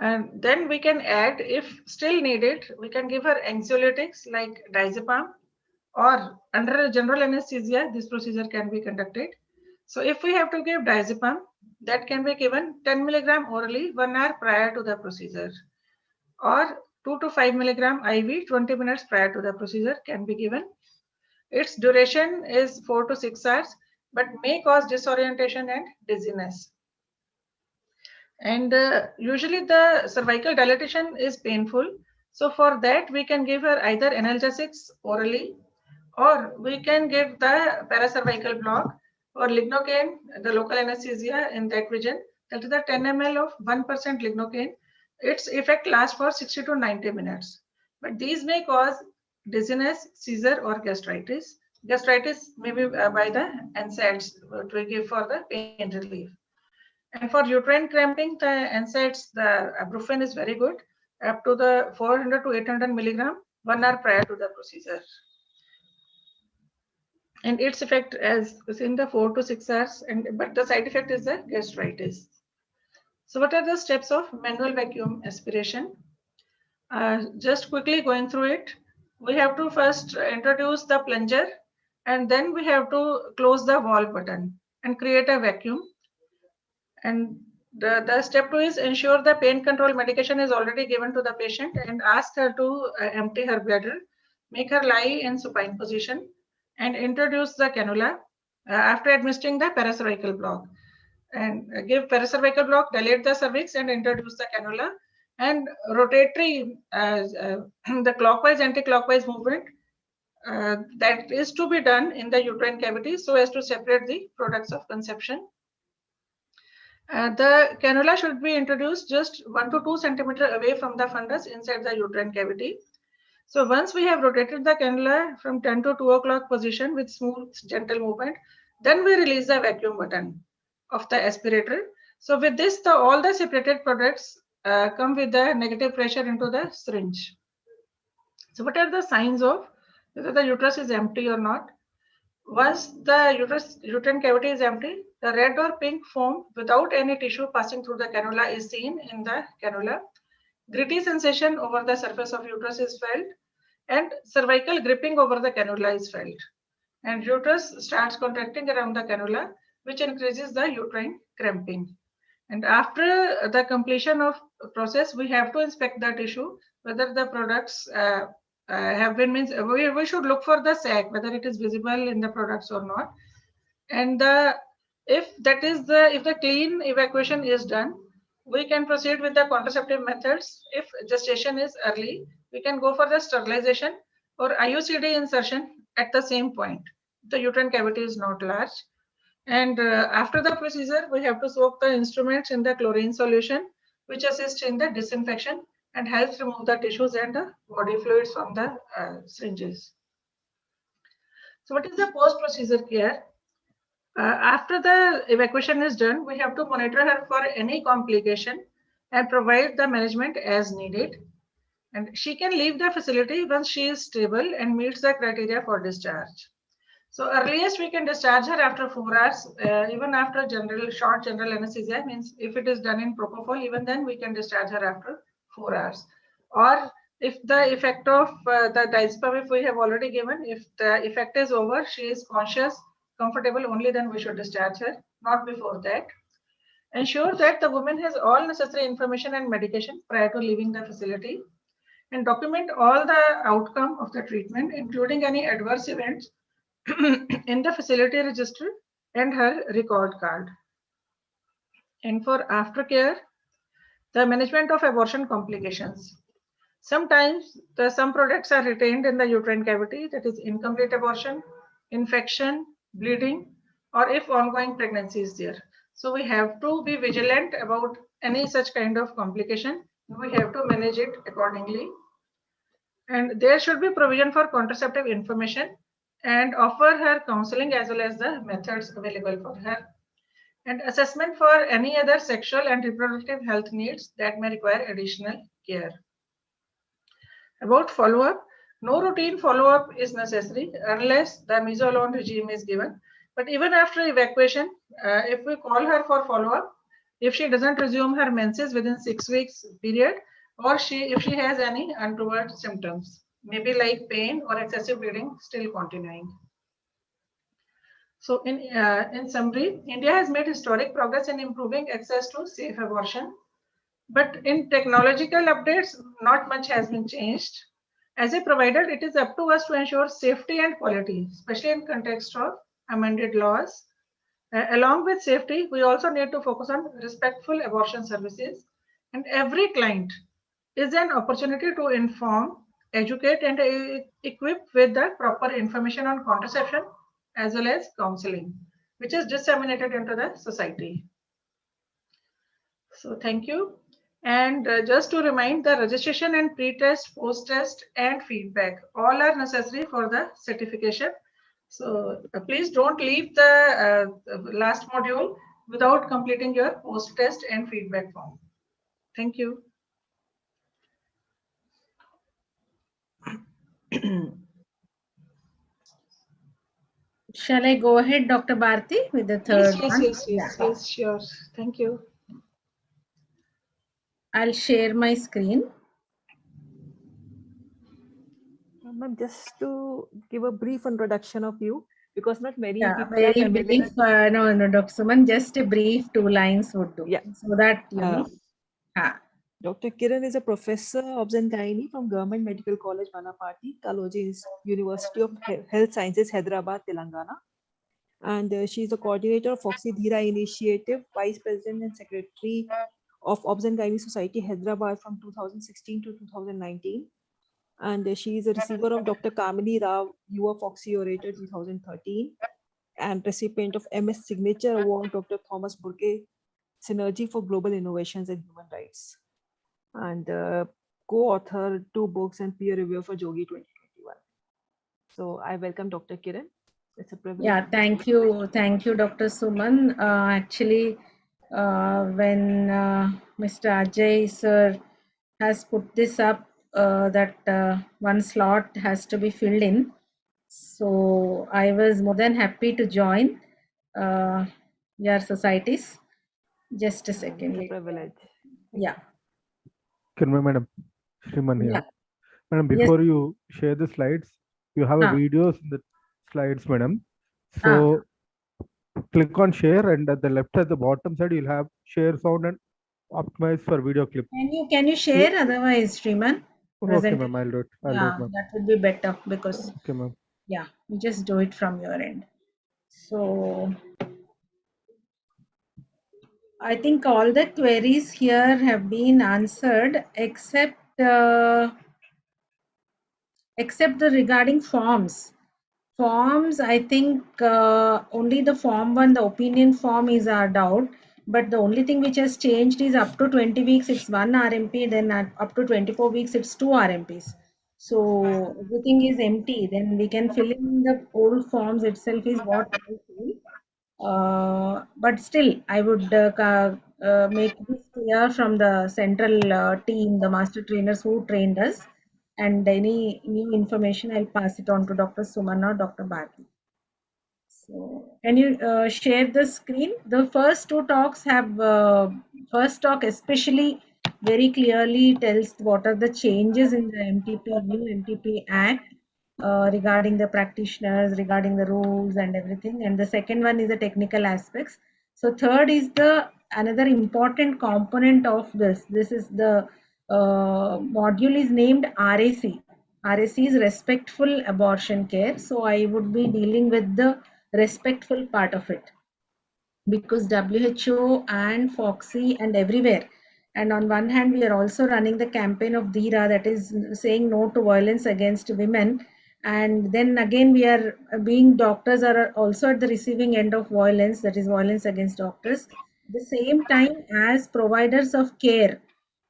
And then we can add, if still needed, we can give her anxiolytics like diazepam, or under general anesthesia, this procedure can be conducted. So if we have to give diazepam, that can be given 10 milligram orally 1 hour prior to the procedure, or 2 to 5 milligram IV 20 minutes prior to the procedure can be given. Its duration is 4 to 6 hours, but may cause disorientation and dizziness. And usually the cervical dilatation is painful. So for that, we can give her either analgesics orally, or we can give the paracervical block or lignocaine, the local anesthesia in that region. That is the 10 ml of 1% lignocaine. Its effect lasts for 60 to 90 minutes. But these may cause dizziness, seizure, or gastritis. Gastritis may be by the NSAIDs we give for the pain relief. And for uterine cramping, the NSAIDs, the ibuprofen is very good, up to the 400 to 800 milligram 1 hour prior to the procedure. And its effect is in the 4 to 6 hours, but the side effect is the gastritis. So what are the steps of manual vacuum aspiration? Just quickly going through it, we have to first introduce the plunger, and then we have to close the valve button and create a vacuum. And the step 2 is ensure the pain control medication is already given to the patient, and ask her to empty her bladder, make her lie in supine position, and introduce the cannula after administering the paracervical block. And give paracervical block, dilate the cervix, and introduce the cannula. And rotatory, the clockwise, anti-clockwise movement that is to be done in the uterine cavity so as to separate the products of conception. The cannula should be introduced just 1 to 2 centimeters away from the fundus inside the uterine cavity. So once we have rotated the cannula from 10 to 2 o'clock position with smooth, gentle movement, then we release the vacuum button of the aspirator. So with this, all the separated products come with the negative pressure into the syringe. So what are the signs of whether the uterus is empty or not? Once the uterine cavity is empty, the red or pink foam without any tissue passing through the cannula is seen in the cannula. Gritty sensation over the surface of uterus is felt, and cervical gripping over the cannula is felt. And uterus starts contracting around the cannula, which increases the uterine cramping. And after the completion of process, we have to inspect the tissue, whether the products have been means we should look for the sac, whether it is visible in the products or not. And if the clean evacuation is done, we can proceed with the contraceptive methods. If gestation is early, we can go for the sterilization or IUCD insertion at the same point. The uterine cavity is not large. And after the procedure, we have to soak the instruments in the chlorine solution, which assists in the disinfection and helps remove the tissues and the body fluids from the syringes. So what is the post-procedure care? After the evacuation is done, we have to monitor her for any complication and provide the management as needed. And she can leave the facility once she is stable and meets the criteria for discharge. So earliest we can discharge her after 4 hours, even after short general anesthesia, means if it is done in propofol, even then we can discharge her after 4 hours. Or if the effect of the diazepam, if we have already given, if the effect is over, she is conscious, comfortable, only then we should discharge her, not before that. Ensure that the woman has all necessary information and medication prior to leaving the facility, and document all the outcome of the treatment, including any adverse events in the facility register and her record card. And for aftercare, the management of abortion complications. Sometimes some products are retained in the uterine cavity, that is incomplete abortion, infection, bleeding, or if ongoing pregnancy is there. So we have to be vigilant about any such kind of complication. We have to manage it accordingly. And there should be provision for contraceptive information and offer her counseling as well as the methods available for her. And assessment for any other sexual and reproductive health needs that may require additional care. About follow-up, no routine follow-up is necessary unless the meso-alone regime is given. But even after evacuation, if we call her for follow-up, if she doesn't resume her menses within 6 weeks period, or if she has any untoward symptoms, maybe like pain or excessive bleeding still continuing. So in summary, India has made historic progress in improving access to safe abortion. But in technological updates, not much has been changed. As a provider, it is up to us to ensure safety and quality, especially in context of amended laws. Along with safety, we also need to focus on respectful abortion services. And every client is an opportunity to inform, educate, and equip with the proper information on contraception as well as counseling, which is disseminated into the society. So thank you. And just to remind, the registration and pre-test, post-test, and feedback, all are necessary for the certification. So please don't leave the last module without completing your post-test and feedback form. Thank you. Shall I go ahead, Dr. Bharti, with the third one? Yes, sure. Thank you. I'll share my screen. Ma'am, just to give a brief introduction of you, because not many people are Very familiar. brief. No, Dr. Suman, just a brief 2 lines would do. Yeah. So that, you know. Dr. Kiran is a professor of Gynae from Government Medical College, Banapati, Kaloji University of Health Sciences, Hyderabad, Telangana. And she is the coordinator of Foxy Dhira Initiative, Vice President and Secretary of Obs and Gynae Society, Hyderabad from 2016 to 2019. And she is a receiver of Dr. Kamini Rao Yuva Foxy Orator 2013 and recipient of MS Signature Award, Dr. Thomas Burke Synergy for Global Innovations and Human Rights. And co-author 2 books and peer reviewer for Jogi 2021. So I welcome Dr. Kiran. It's a privilege. Yeah, thank you. Thank you, Dr. Suman. Actually, when Mr. Ajay sir has put this up, that one slot has to be filled in. So I was more than happy to join your societies. Just a second. It's a privilege. Yeah. Can we, Madam Shriman here? Yeah. Madam, before you share the slides, you have a videos in the slides, Madam. So click on share, and at the left at the bottom side, you'll have share sound and optimize for video clip. Can you share? Otherwise, Shriman. Okay, present? ma'am. I'll do it. I'll do Yeah, it, ma'am. that would be better because, Okay, ma'am. yeah, you just do it from your end. So I think all the queries here have been answered except the regarding forms. Forms, I think only the form one, the opinion form is our doubt. But the only thing which has changed is up to 20 weeks, it's one RMP, then up to 24 weeks, it's two RMPs. So everything is empty. Then we can fill in the old forms itself is what I feel. But still, I would make this clear from the central team, the master trainers who trained us, and any new information, I'll pass it on to Dr. Suman or Dr. Bharti. So, can you share the screen? The first two talks have, first talk especially very clearly tells what are the changes in the MTP, new MTP Act regarding the practitioners, regarding the rules and everything. And the second one is the technical aspects. So third is the another important component of this. This is the module is named RAC. RAC is respectful abortion care. So I would be dealing with the respectful part of it, because WHO and Foxy and everywhere. And on one hand, we are also running the campaign of DIRA, that is saying no to violence against women. And then again, we are being doctors are also at the receiving end of violence, that is violence against doctors. At the same time, as providers of care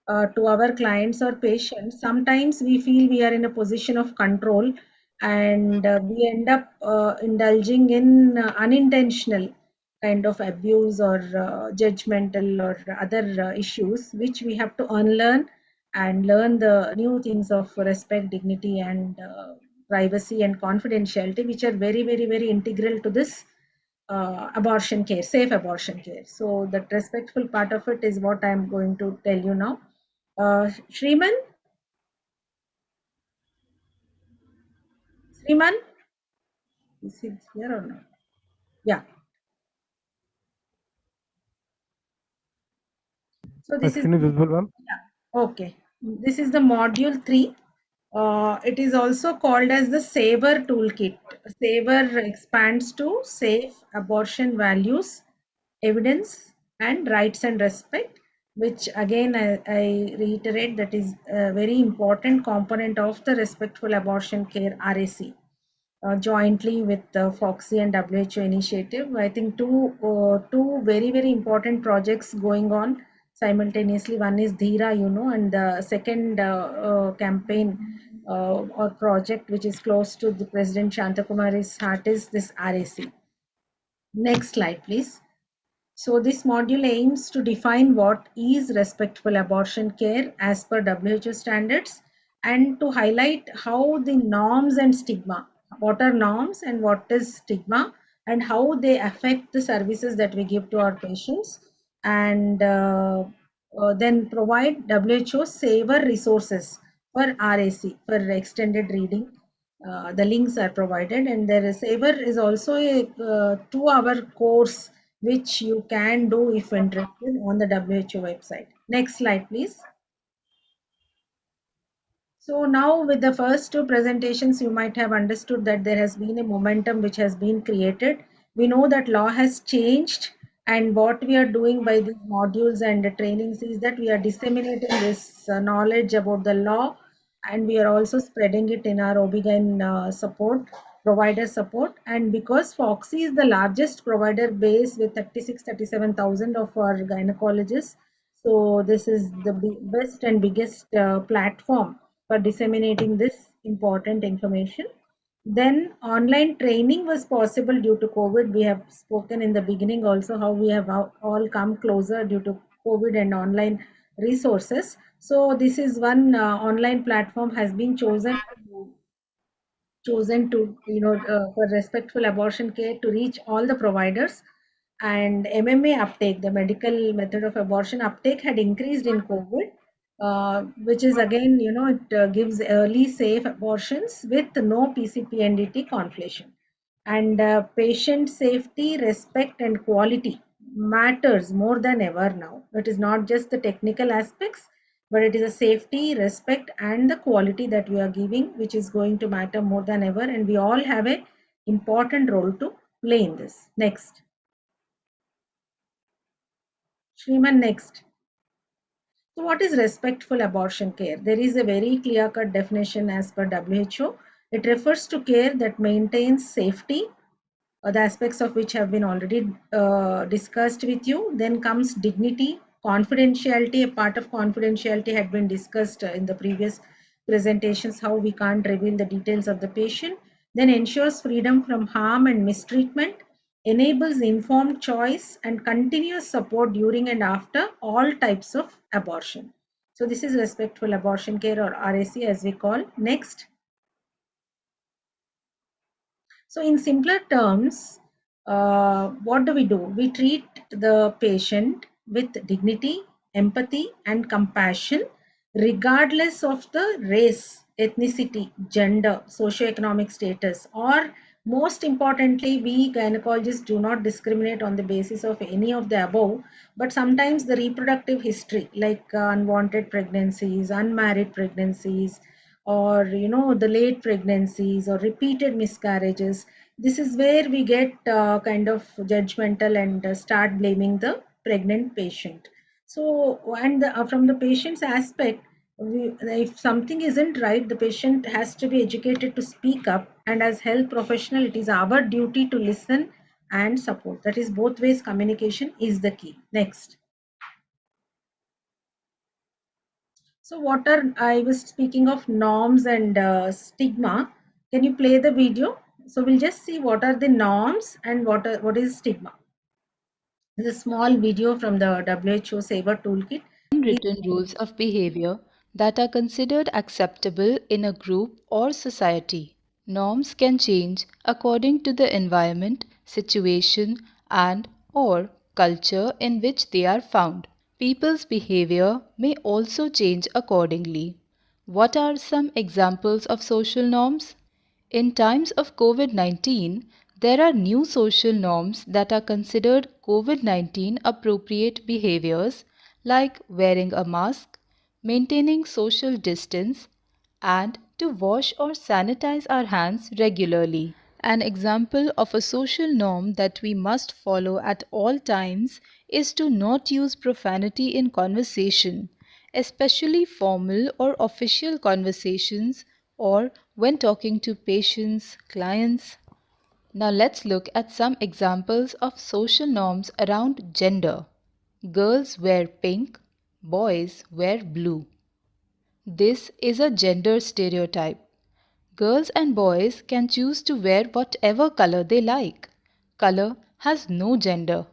to our clients or patients, sometimes we feel we are in a position of control, and we end up indulging in unintentional kind of abuse or judgmental or other issues, which we have to unlearn and learn the new things of respect, dignity, and privacy and confidentiality, which are very, very, very integral to this abortion care, safe abortion care. So that respectful part of it is what I am going to tell you now. Shriman? Shriman? Is he here or not? Yeah. So My this is, screen is visible, ma'am. yeah, okay. This is the module 3. It is also called as the SAVOR toolkit. SAVOR expands to safe abortion values, evidence, and rights and respect, which again I reiterate that is a very important component of the respectful abortion care RAC. Jointly with the Foxy and WHO initiative. I think two very, very important projects going on simultaneously. One is Dhira, and the second campaign or project which is close to the President Shantakumari's heart is this RAC. Next slide, please. So this module aims to define what is respectful abortion care as per WHO standards, and to highlight how the norms and stigma, what are norms and what is stigma, and how they affect the services that we give to our patients, and then provide WHO saver resources for RAC, for extended reading. The links are provided, and there is saver is also a 2-hour course which you can do if interested on the WHO website. Next slide, please. So now with the first two presentations, you might have understood that there has been a momentum which has been created. We know that law has changed, and what we are doing by these modules and the trainings is that we are disseminating this knowledge about the law, and we are also spreading it in our OB-GYN support, provider support. And because Foxy is the largest provider base with 37,000 of our gynecologists, so this is the best and biggest platform for disseminating this important information. Then online training was possible due to COVID. We have spoken in the beginning also how we have all come closer due to COVID and online resources. So this is one online platform has been chosen to for respectful abortion care to reach all the providers. And MMA uptake, the medical method of abortion uptake, had increased in COVID, which is again, it gives early safe abortions with no PCP-NDT conflation. And patient safety, respect, and quality matters more than ever now. It is not just the technical aspects, but it is a safety, respect, and the quality that we are giving, which is going to matter more than ever. And we all have a important role to play in this. Next. Shriman, next. So what is respectful abortion care? There is a very clear-cut definition as per WHO. It refers to care that maintains safety, the aspects of which have been already discussed with you. Then comes dignity, confidentiality. A part of confidentiality had been discussed in the previous presentations, how we can't reveal the details of the patient. Then ensures freedom from harm and mistreatment, enables informed choice and continuous support during and after all types of abortion. So this is respectful abortion care, or RAC as we call. Next. So in simpler terms, what do? We treat the patient with dignity, empathy, and compassion, regardless of the race, ethnicity, gender, socioeconomic status, or most importantly, we gynecologists do not discriminate on the basis of any of the above, but sometimes the reproductive history, like unwanted pregnancies, unmarried pregnancies, or the late pregnancies or repeated miscarriages. This is where we get kind of judgmental and start blaming the pregnant patient. So, and from the patient's aspect, if something isn't right, the patient has to be educated to speak up, and as health professional it is our duty to listen and support. That is, both ways communication is the key. Next. So what are, I was speaking of norms and stigma. Can you play the video? So we'll just see what are the norms and what is stigma. This is a small video from the WHO Saver Toolkit. Unwritten rules of behavior that are considered acceptable in a group or society. Norms can change according to the environment, situation, and/or culture in which they are found. People's behavior may also change accordingly. What are some examples of social norms? In times of COVID 19, there are new social norms that are considered COVID 19 appropriate behaviors, like wearing a mask, maintaining social distance, and to wash or sanitize our hands regularly. An example of a social norm that we must follow at all times is to not use profanity in conversation, especially formal or official conversations or when talking to patients, clients. Now let's look at some examples of social norms around gender. Girls wear pink, boys wear blue. This is a gender stereotype. Girls and boys can choose to wear whatever color they like. Color has no gender.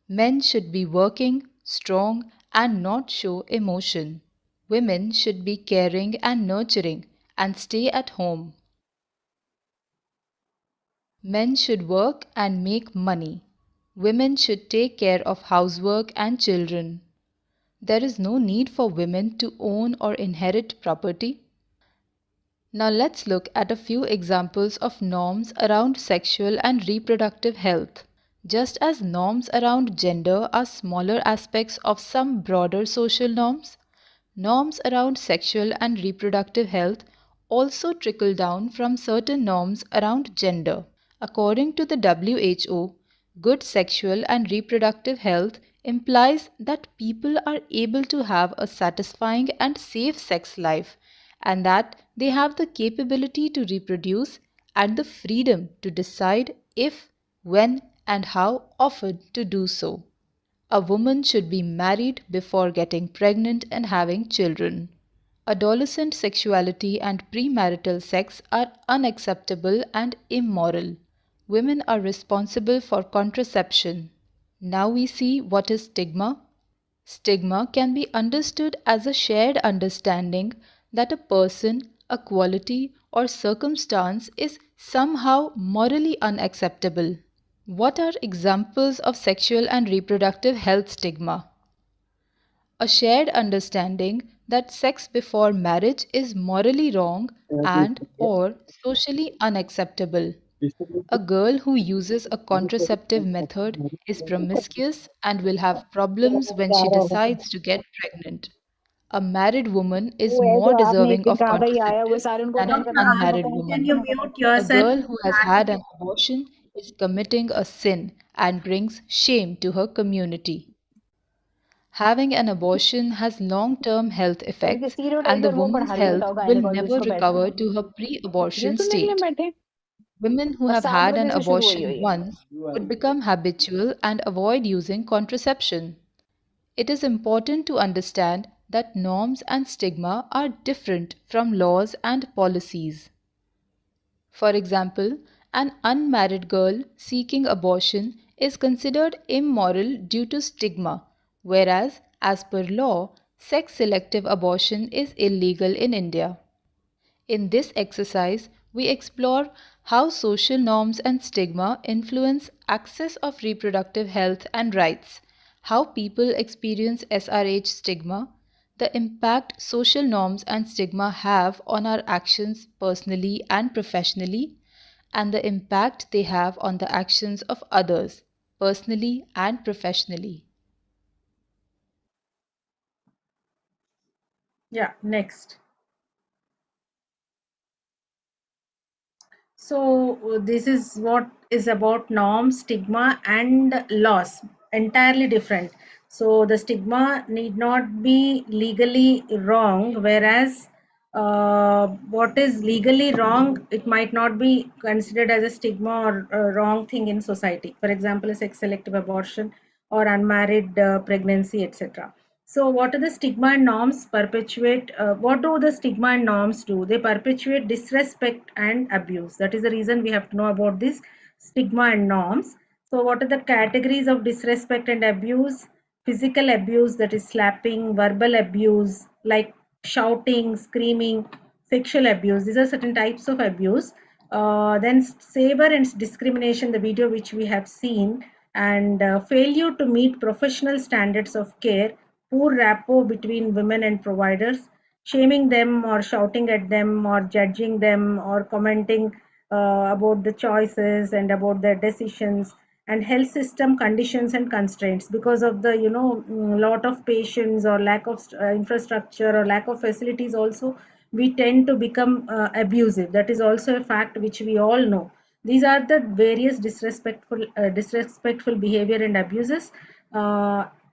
Men should be working, strong, and not show emotion. Women should be caring and nurturing and stay at home. Men should work and make money. Women should take care of housework and children. There is no need for women to own or inherit property. Now let's look at a few examples of norms around sexual and reproductive health. Just as norms around gender are smaller aspects of some broader social norms, norms around sexual and reproductive health also trickle down from certain norms around gender. According to the WHO, good sexual and reproductive health implies that people are able to have a satisfying and safe sex life, and that they have the capability to reproduce and the freedom to decide if, when, and how often to do so. A woman should be married before getting pregnant and having children. Adolescent sexuality and premarital sex are unacceptable and immoral. Women are responsible for contraception. Now we see what is stigma. Stigma can be understood as a shared understanding that a person, a quality, or circumstance is somehow morally unacceptable. What are examples of sexual and reproductive health stigma? A shared understanding that sex before marriage is morally wrong and or socially unacceptable. A girl who uses a contraceptive method is promiscuous and will have problems when she decides to get pregnant. A married woman is वो है more जो आपने deserving एक of कहा ही आया, वो contraceptives siren को than बंद an करना, Dr. बंद unmarried करो, Can woman. you बंद करो. mute A yourself? girl who has had an abortion is committing a sin and brings shame to her community. Having an abortion has long-term health और ये effects, stereotype and the फिर वो woman's पढ़ा रही है, health बताओ will gynaecologist never को बैठना. recover to her ये pre-abortion सुनने के लिए state. बैठे Women who और have 7 had an बजे से शुरू हुई abortion हुई है. once would become habitual and avoid using contraception. It is important to understand that norms and stigma are different from laws and policies. For example, an unmarried girl seeking abortion is considered immoral due to stigma, whereas, as per law, sex selective abortion is illegal in India. In this exercise, we explore how social norms and stigma influence access of reproductive health and rights, how people experience SRH stigma, the impact social norms and stigma have on our actions personally and professionally, and the impact they have on the actions of others personally and professionally. Yeah, next. So this is what is about norm, stigma and laws, entirely different. So the stigma need not be legally wrong, whereas what is legally wrong, it might not be considered as a stigma or a wrong thing in society. For example, a sex selective abortion or unmarried pregnancy, etc. So what are the stigma and norms perpetuate? What do the stigma and norms do? They perpetuate disrespect and abuse. That is the reason we have to know about this stigma and norms. So what are the categories of disrespect and abuse? Physical abuse, that is slapping, verbal abuse like shouting, screaming, sexual abuse. These are certain types of abuse. Then saber and discrimination, the video which we have seen, and failure to meet professional standards of care, poor rapport between women and providers, shaming them or shouting at them or judging them or commenting about the choices and about their decisions, and health system conditions and constraints because of the lot of patients or lack of infrastructure or lack of facilities. Also we tend to become abusive. That is also a fact which we all know. These are the various disrespectful behavior and abuses,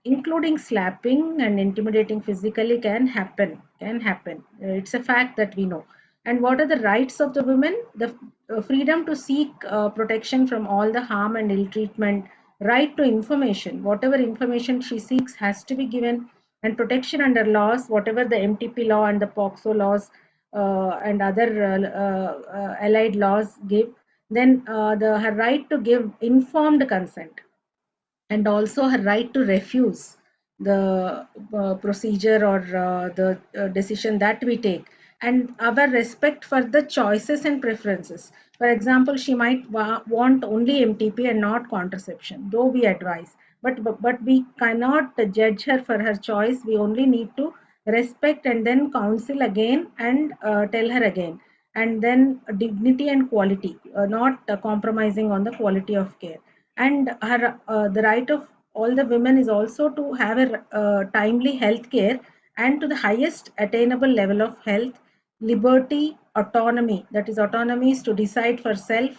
including slapping and intimidating physically can happen. It's a fact that we know. And what are the rights of the women? The freedom to seek protection from all the harm and ill treatment, right to information, whatever information she seeks has to be given, and protection under laws, whatever the MTP law and the POXO laws and other allied laws give. Then her right to give informed consent, and also her right to refuse the procedure or the decision that we take, and our respect for the choices and preferences. For example, she might want only MTP and not contraception, though we advise, but we cannot judge her for her choice. We only need to respect and then counsel again and tell her again. And then dignity and quality, not compromising on the quality of care. And her the right of all the women is also to have a timely health care and to the highest attainable level of health, liberty, autonomy, that is autonomy is to decide for self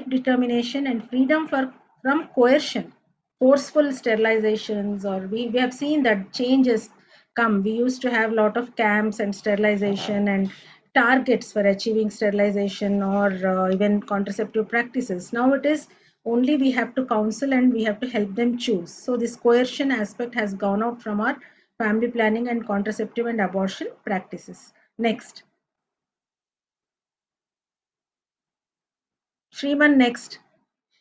determination, and freedom from coercion, forceful sterilizations. Or we have seen that changes come. We used to have a lot of camps and sterilization and targets for achieving sterilization or even contraceptive practices. Now it is only we have to counsel and we have to help them choose. So this coercion aspect has gone out from our family planning and contraceptive and abortion practices. Next. Shriman, next.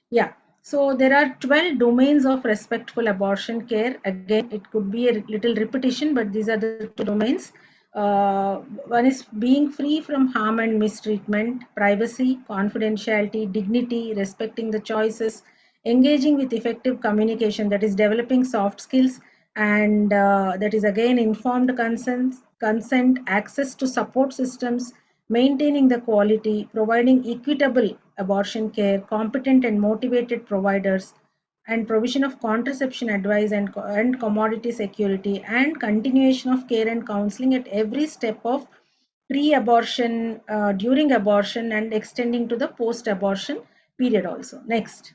Yeah. So there are 12 domains of respectful abortion care. Again, it could be a little repetition, but these are the two domains. One is being free from harm and mistreatment, privacy, confidentiality, dignity, respecting the choices, engaging with effective communication, that is developing soft skills, and that is again informed consent, access to support systems, maintaining the quality, providing equitable abortion care, competent and motivated providers, and provision of contraception advice and commodity security, and continuation of care and counseling at every step of pre-abortion, during abortion, and extending to the post-abortion period also. Next.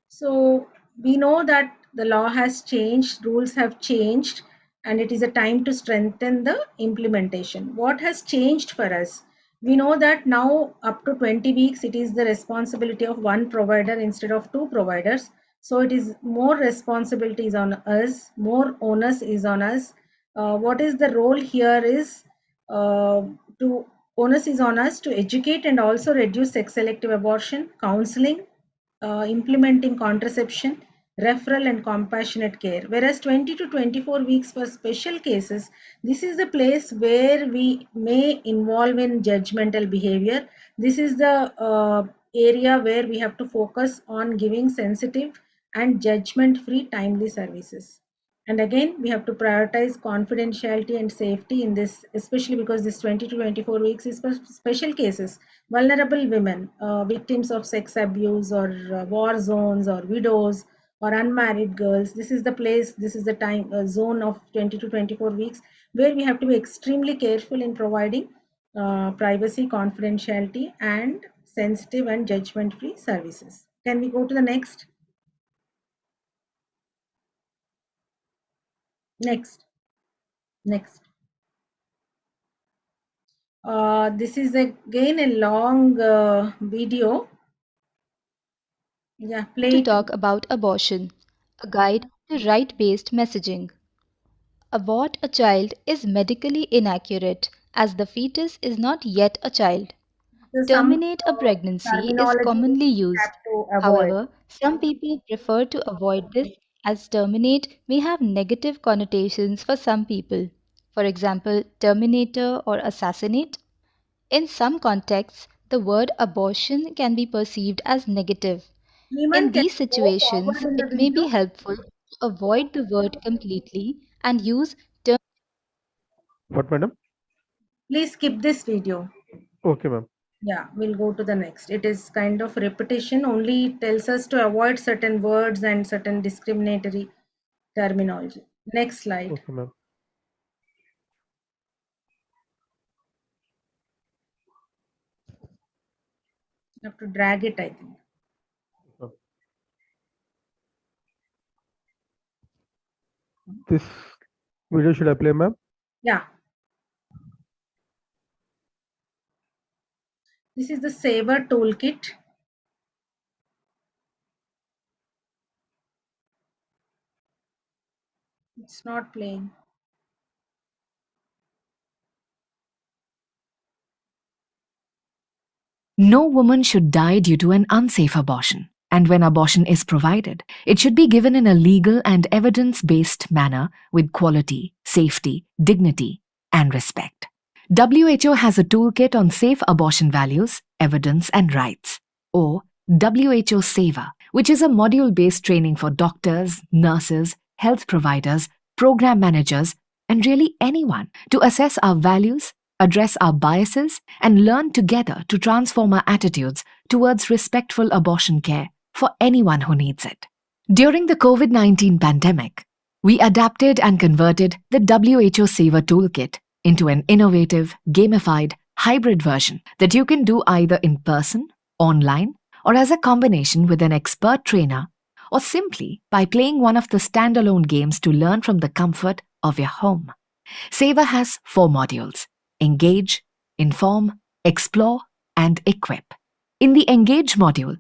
So we know that the law has changed, rules have changed, and it is a time to strengthen the implementation. What has changed for us? We know that now up to 20 weeks, it is the responsibility of one provider instead of two providers. So it is more responsibilities on us, more onus is on us. What is the role here is to onus is on us to educate and also reduce sex selective abortion, counseling, implementing contraception, referral and compassionate care. Whereas 20 to 24 weeks for special cases, this is the place where we may involve in judgmental behavior. This is the area where we have to focus on giving sensitive and judgment-free timely services. And again, we have to prioritize confidentiality and safety in this, especially because this 20 to 24 weeks is for special cases. Vulnerable women, victims of sex abuse, or war zones, or widows, or unmarried girls. This is the place, this is the time zone of 20 to 24 weeks where we have to be extremely careful in providing privacy, confidentiality, and sensitive and judgment-free services. Can we go to the next? Next. This is again a long video. Yeah, play To it. talk about abortion, a guide to right-based messaging. Abort a child is medically inaccurate as the fetus is not yet a child. So Terminate a pregnancy is terminology commonly we used. have to avoid. However, some people prefer to avoid this as terminate may have negative connotations for some people. For example, terminator or assassinate. In some contexts, the word abortion can be perceived as negative. Niman, In can these you go forward situations, in the it may be video? helpful to avoid the word completely and use What, madam? Please skip this video. Okay, ma'am. Yeah, we'll go to the next. It is kind of repetition, only tells us to avoid certain words and certain discriminatory terminology. Next slide. Okay, ma'am. You have to drag it, I think. This video should I play, ma'am? Yeah. This is the Saver toolkit. It's not playing. No woman should die due to an unsafe abortion. And when abortion is provided, it should be given in a legal and evidence-based manner with quality, safety, dignity, and respect. WHO has a toolkit on safe abortion values, evidence, and rights, or WHO Saver, which is a module-based training for doctors, nurses, health providers, program managers, and really anyone to assess our values, address our biases, and learn together to transform our attitudes towards respectful abortion care for anyone who needs it. During the COVID-19 pandemic, we adapted and converted the WHO Saver Toolkit into an innovative, gamified, hybrid version that you can do either in person, online, or as a combination with an expert trainer, or simply by playing one of the standalone games to learn from the comfort of your home. Saver has 4 modules: Engage, Inform, Explore, and Equip. In the Engage module,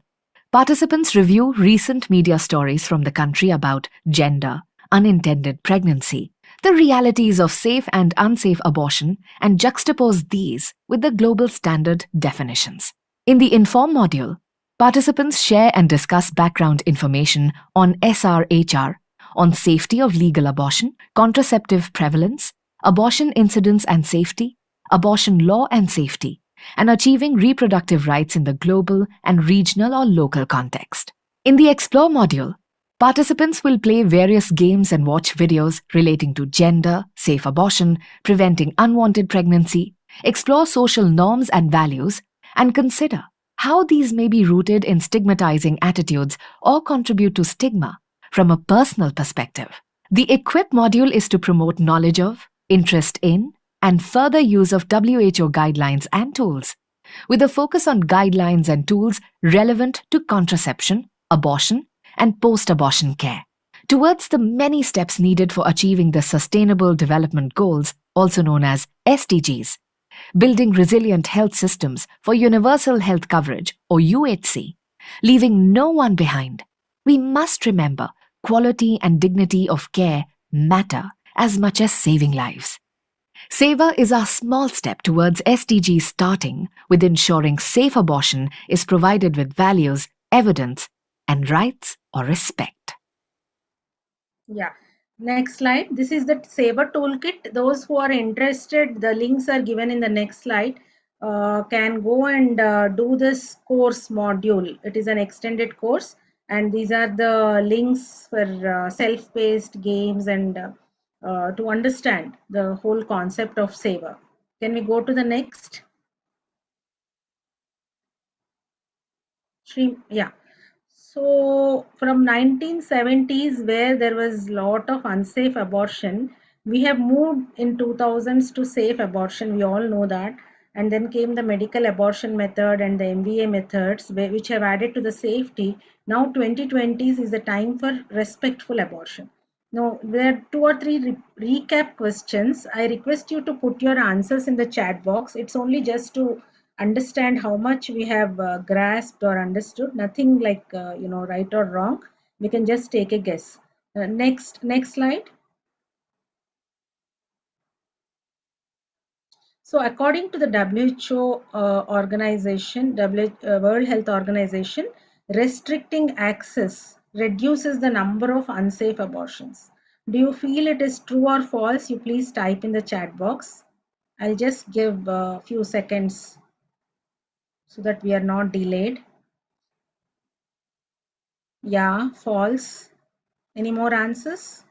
participants review recent media stories from the country about gender, unintended pregnancy, the realities of safe and unsafe abortion, and juxtapose these with the global standard definitions. In the Inform module, participants share and discuss background information on SRHR, on safety of legal abortion, contraceptive prevalence, abortion incidence and safety, abortion law and safety, and achieving reproductive rights in the global and regional or local context. In the Explore module, participants will play various games and watch videos relating to gender, safe abortion, preventing unwanted pregnancy, explore social norms and values, and consider how these may be rooted in stigmatizing attitudes or contribute to stigma from a personal perspective. The Equip module is to promote knowledge of, interest in, and further use of WHO guidelines and tools, with a focus on guidelines and tools relevant to contraception, abortion, and post-abortion care, towards the many steps needed for achieving the Sustainable Development Goals, also known as SDGs, building resilient health systems for universal health coverage, or UHC, leaving no one behind. We must remember quality and dignity of care matter as much as saving lives. SAVOR is our small step towards SDGs, starting with ensuring safe abortion is provided with values, evidence, and rights or respect. Yeah. Next slide. This is the SAVOR toolkit. Those who are interested, the links are given in the next slide. Can go and do this course module. It is an extended course, and these are the links for self-paced games and to understand the whole concept of SAVOR. Can we go to the next? Yeah. So from 1970s, where there was lot of unsafe abortion, we have moved in 2000s to safe abortion. We all know that. And then came the medical abortion method and the MVA methods, which have added to the safety. Now 2020s is the time for respectful abortion. Now there are 2 or 3 recap questions. I request you to put your answers in the chat box. It's only just to understand how much we have grasped or understood. Nothing like right or wrong. We can just take a guess. Next slide. So according to the WHO organization, World Health Organization, restricting access reduces the number of unsafe abortions. Do you feel it is true or false? You please type in the chat box. I'll just give a few seconds so that we are not delayed. Yeah, false. Any more answers?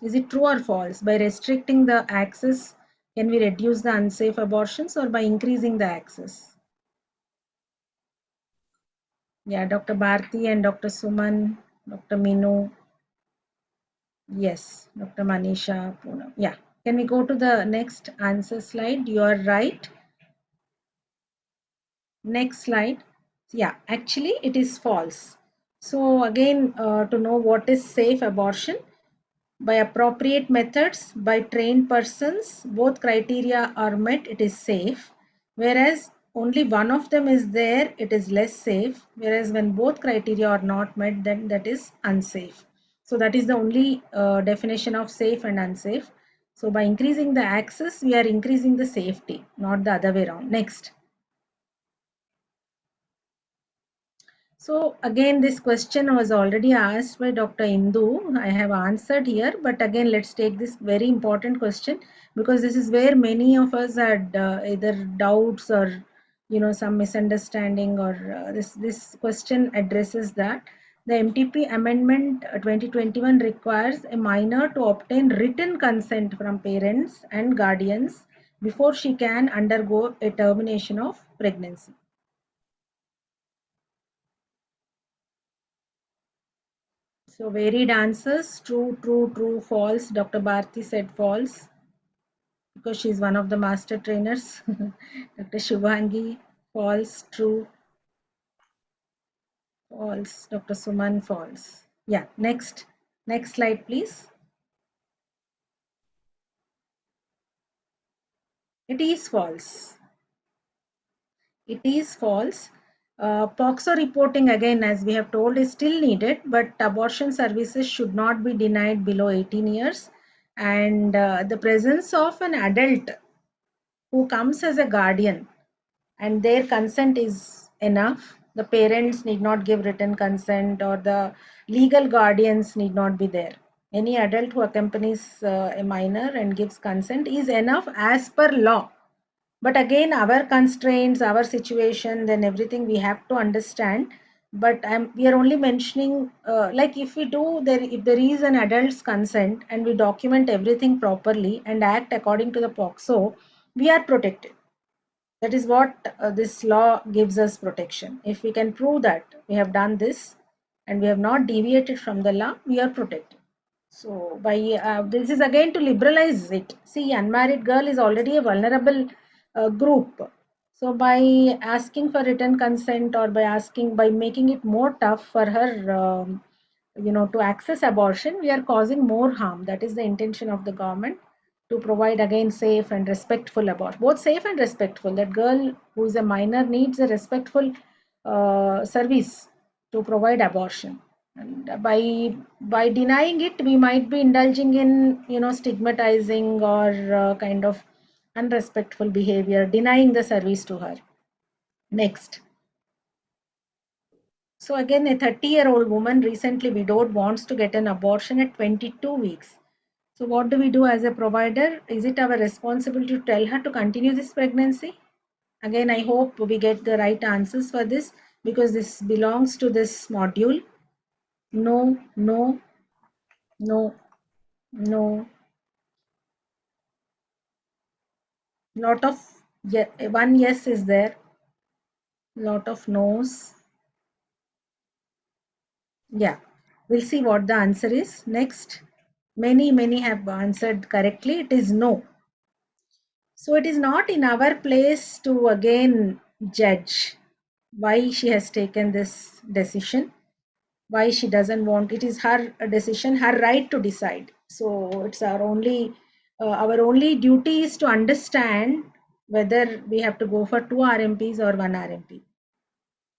Is it true or false? By restricting the access, can we reduce the unsafe abortions, or by increasing the access? Yeah, Dr. Bharti and Dr. Suman, Dr. Minu. Yes, Dr. Manisha, Poonam. Yeah. Can we go to the next answer slide? You are right. Next slide. Yeah, actually it is false. So again, to know what is safe abortion, by appropriate methods, by trained persons, both criteria are met, it is safe. Whereas only one of them is there, it is less safe. Whereas when both criteria are not met, then that is unsafe. So that is the only definition of safe and unsafe. So by increasing the access, we are increasing the safety, not the other way around. Next. So again, this question was already asked by Dr. Indu. I have answered here, but again, let's take this very important question, because this is where many of us had either doubts or some misunderstanding, or this question addresses that. The MTP amendment 2021 requires a minor to obtain written consent from parents and guardians before she can undergo a termination of pregnancy. So varied answers: true, true, true, false. Dr. Bharti said false because she's one of the master trainers. Dr. Shubhangi, false, true, false. Dr. Suman, false. Yeah, next slide, please. It is false. It is false. POXO reporting, again, as we have told, is still needed, but abortion services should not be denied below 18 years. And the presence of an adult who comes as a guardian and their consent is enough. The parents need not give written consent, or the legal guardians need not be there. Any adult who accompanies a minor and gives consent is enough as per law. But again, our constraints, our situation, then everything we have to understand. But we are only mentioning, like if there is an adult's consent and we document everything properly and act according to the POXO, we are protected. That is what this law gives us protection. If we can prove that we have done this and we have not deviated from the law, we are protected. So by this is again to liberalize it. See, unmarried girl is already a vulnerable group. So by asking for written consent or by making it more tough for her, to access abortion, we are causing more harm. That is the intention of the government, to provide again safe and respectful abortion. Both safe and respectful. That girl who is a minor needs a respectful service to provide abortion. And by denying it, we might be indulging in stigmatizing or kind of unrespectful behavior, denying the service to her. Next. So again, a 30-year-old woman, recently widowed, wants to get an abortion at 22 weeks. So what do we do as a provider? Is it our responsibility to tell her to continue this pregnancy? Again, I hope we get the right answers for this, because this belongs to this module. No, no, no, no. Lot of one yes is there. Lot of no's. Yeah, we'll see what the answer is. Next. Many have answered correctly. It is no. So it is not in our place to again judge why she has taken this decision, why she doesn't want. It is her decision, her right to decide. So it's our only duty is to understand whether we have to go for 2 RMPs or 1 RMP.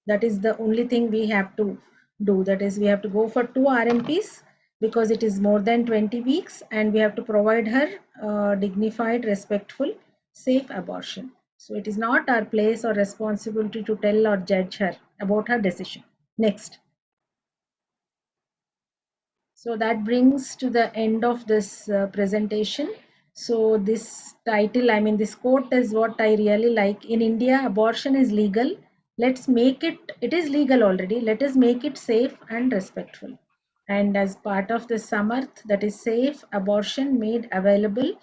That is the only thing we have to do. That is, we have to go for 2 RMPs because it is more than 20 weeks, and we have to provide her dignified, respectful, safe abortion. So it is not our place or responsibility to tell or judge her about her decision. Next. So that brings to the end of this presentation. So this title, I mean this quote is what I really like. In India, abortion is legal. Let's make it is legal already. Let us make it safe and respectful. And as part of the Samarth, that is safe abortion made available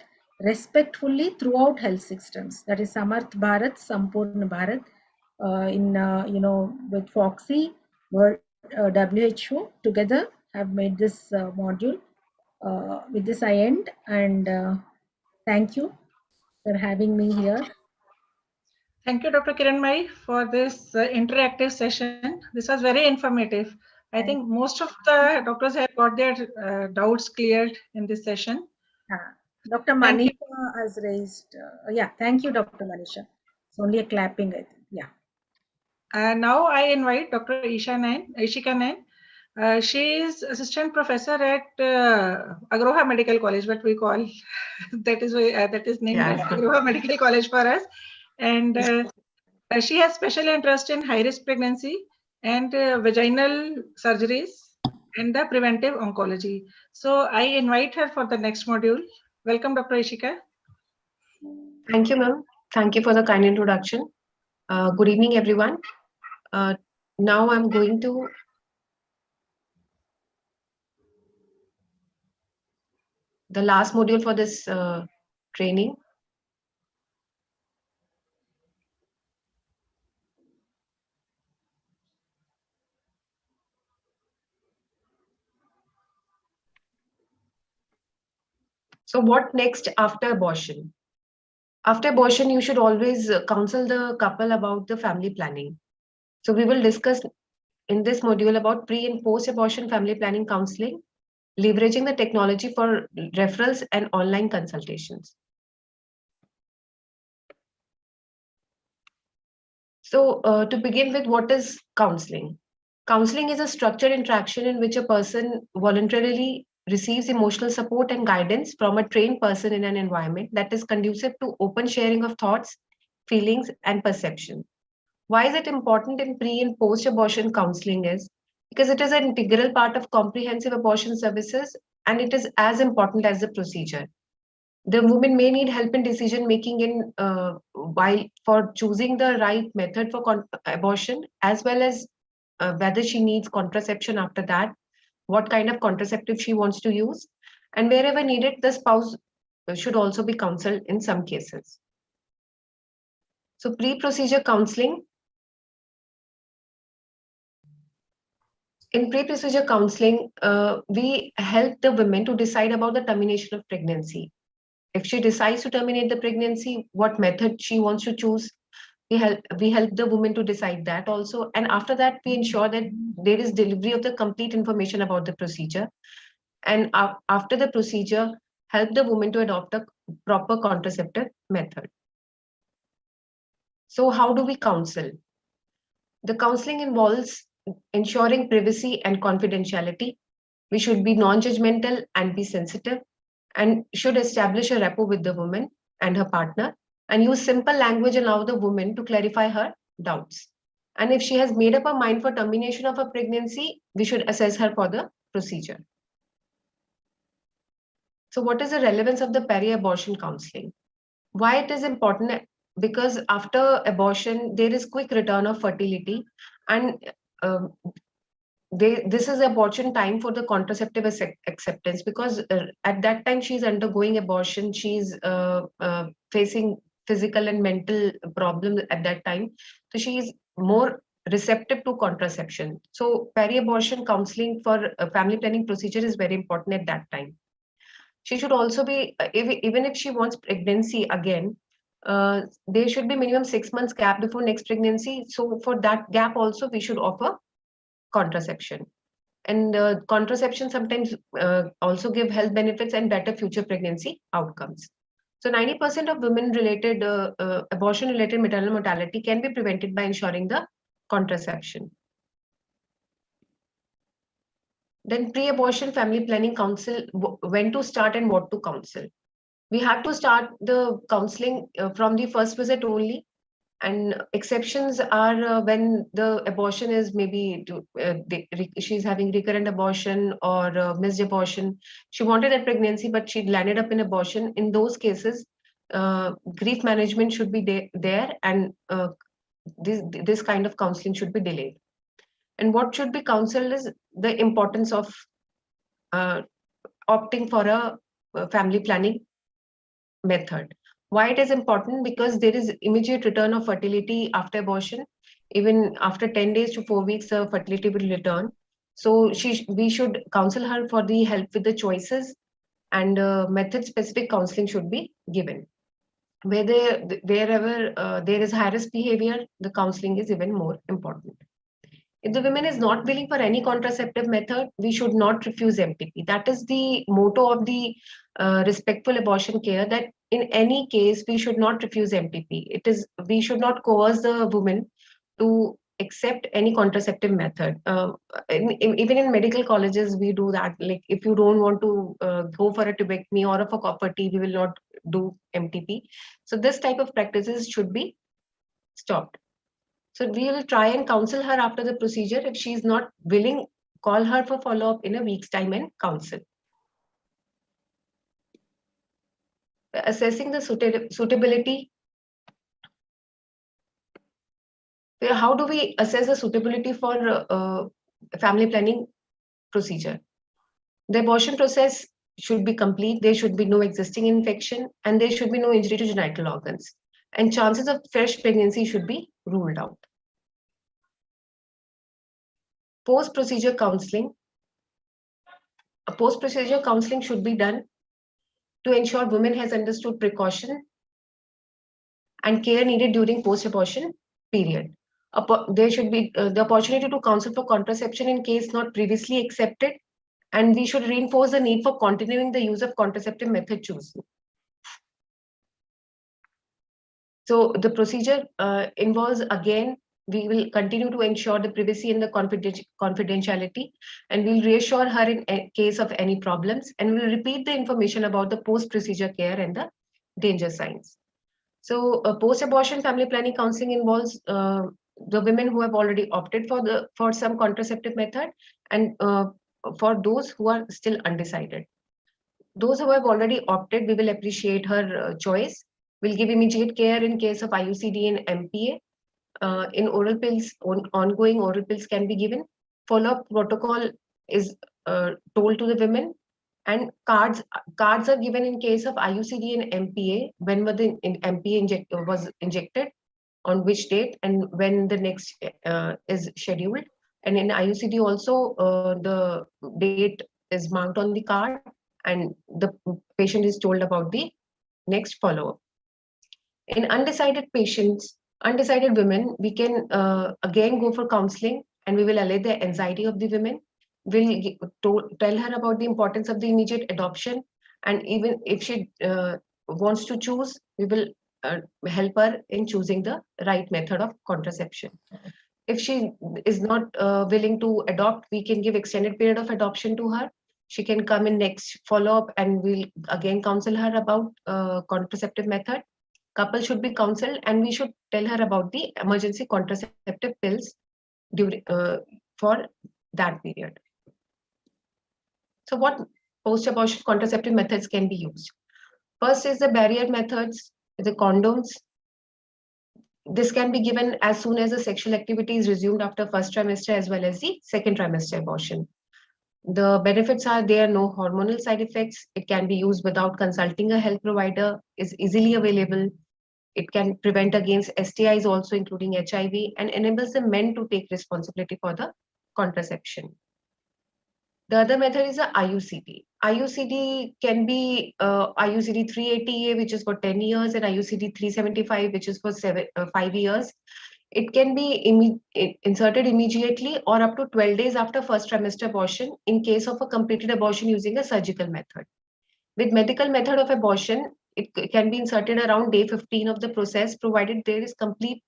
respectfully throughout health systems. That is Samarth Bharat, Sampurna Bharat, with Foxy, WHO together have made this module. With this I end, and thank you for having me here. Thank you, Dr. Kiranmai, for this interactive session. This was very informative. I think most of the doctors have got their doubts cleared in this session. Dr. Manisha has raised, thank you, Dr. Manisha. It's only a clapping, I think. Yeah. Now I invite Dr. Ishika Nain. She is assistant professor at Agroha Medical College, what we call that is named as Agroha Medical College for us, and she has special interest in high-risk pregnancy and vaginal surgeries and the preventive oncology. So I invite her for the next module. Welcome, Dr. Ishika. Thank you, ma'am. Thank you for the kind introduction. Good evening, everyone. Now I'm going to the last module for this training. So what next after abortion? After abortion, you should always counsel the couple about the family planning. So we will discuss in this module about pre and post-abortion family planning counseling, leveraging the technology for referrals and online consultations. So to begin with, what is counseling? Counseling is a structured interaction in which a person voluntarily receives emotional support and guidance from a trained person in an environment that is conducive to open sharing of thoughts, feelings, and perception. Why is it important in pre and post-abortion counseling is because it is an integral part of comprehensive abortion services, and it is as important as the procedure. The woman may need help in decision making in while for choosing the right method for abortion, as well as whether she needs contraception after that, what kind of contraceptive she wants to use, and wherever needed, the spouse should also be counseled in some cases. So pre-procedure counseling. In pre-procedure counseling, we help the women to decide about the termination of pregnancy. If she decides to terminate the pregnancy, what method she wants to choose, we help the woman to decide that also. And after that, we ensure that there is delivery of the complete information about the procedure. And after the procedure, help the woman to adopt a proper contraceptive method. So how do we counsel? The counseling involves ensuring privacy and confidentiality. We should be non-judgmental and be sensitive, and should establish a rapport with the woman and her partner, and use simple language and allow the woman to clarify her doubts. And if she has made up her mind for termination of a pregnancy, we should assess her for the procedure. So what is the relevance of the peri-abortion counseling? Why it is important? Because after abortion, there is quick return of fertility, and this is abortion time for the contraceptive acceptance, because at that time she's undergoing abortion, she's facing physical and mental problems at that time, so she is more receptive to contraception. So peri-abortion counseling for family planning procedure is very important at that time. She should also be, even if she wants pregnancy again, there should be minimum 6 months gap before next pregnancy. So for that gap also, we should offer contraception. And contraception sometimes also give health benefits and better future pregnancy outcomes. So 90% of women-related abortion-related maternal mortality can be prevented by ensuring the contraception. Then pre-abortion family planning counsel, when to start and what to counsel. We have to start the counseling from the first visit only. And exceptions are when the abortion is maybe she's having recurrent abortion or missed abortion. She wanted a pregnancy, but she landed up in abortion. In those cases, grief management should be there, and this kind of counseling should be delayed. And what should be counseled is the importance of opting for a family planning method. Why it is important? Because there is immediate return of fertility after abortion. Even after 10 days to 4 weeks, the fertility will return. So we should counsel her for the help with the choices, and method-specific counseling should be given. Wherever there is high-risk behavior, the counseling is even more important. If the woman is not willing for any contraceptive method, we should not refuse MTP. That is the motto of the respectful abortion care, that in any case, we should not refuse MTP. We should not coerce the woman to accept any contraceptive method. Even in medical colleges, we do that. Like, if you don't want to go for a tubectomy or for copper T, we will not do MTP. So this type of practices should be stopped. So we will try and counsel her after the procedure. If she is not willing, call her for follow-up in a week's time and counsel. Assessing the suitability. How do we assess the suitability for family planning procedure? The abortion process should be complete. There should be no existing infection, and there should be no injury to genital organs. And chances of fresh pregnancy should be ruled out. Post-procedure counseling. A post-procedure counseling should be done to ensure women has understood precaution and care needed during post-abortion period. There should be the opportunity to counsel for contraception in case not previously accepted, and we should reinforce the need for continuing the use of contraceptive method chosen. So the procedure involves, again, we will continue to ensure the privacy and the confidentiality, and we'll reassure her in case of any problems, and we'll repeat the information about the post-procedure care and the danger signs. So post-abortion family planning counseling involves the women who have already opted for some contraceptive method, and for those who are still undecided. Those who have already opted, we will appreciate her choice. We'll give immediate care in case of IUCD and MPA. In oral pills, ongoing oral pills can be given. Follow-up protocol is told to the women, and cards are given in case of IUCD and MPA when the MPA was injected. on which date and when the next is scheduled. And in IUCD also, the date is marked on the card and the patient is told about the next follow-up. In undecided patients, undecided women, we can again go for counseling and we will allay the anxiety of the women. We'll tell her about the importance of the immediate adoption. And even if she wants to choose, we will help her in choosing the right method of contraception. If she is not willing to adopt, we can give extended period of adoption to her. She can come in next follow-up and we'll again counsel her about contraceptive method. Couple should be counseled and we should tell her about the emergency contraceptive pills during for that period. So what post-abortion contraceptive methods can be used? First is the barrier methods, the condoms. This can be given as soon as the sexual activity is resumed after first trimester as well as the second trimester abortion. The benefits are there are no hormonal side effects. It can be used without consulting a health provider, is easily available. It can prevent against STIs also including HIV and enables the men to take responsibility for the contraception. The other method is a IUCD. IUCD can be IUCD 380A, which is for 10 years, and IUCD 375, which is for 5 years. It can be inserted immediately or up to 12 days after first trimester abortion in case of a completed abortion using a surgical method. With medical method of abortion, it can be inserted around day 15 of the process, provided there is complete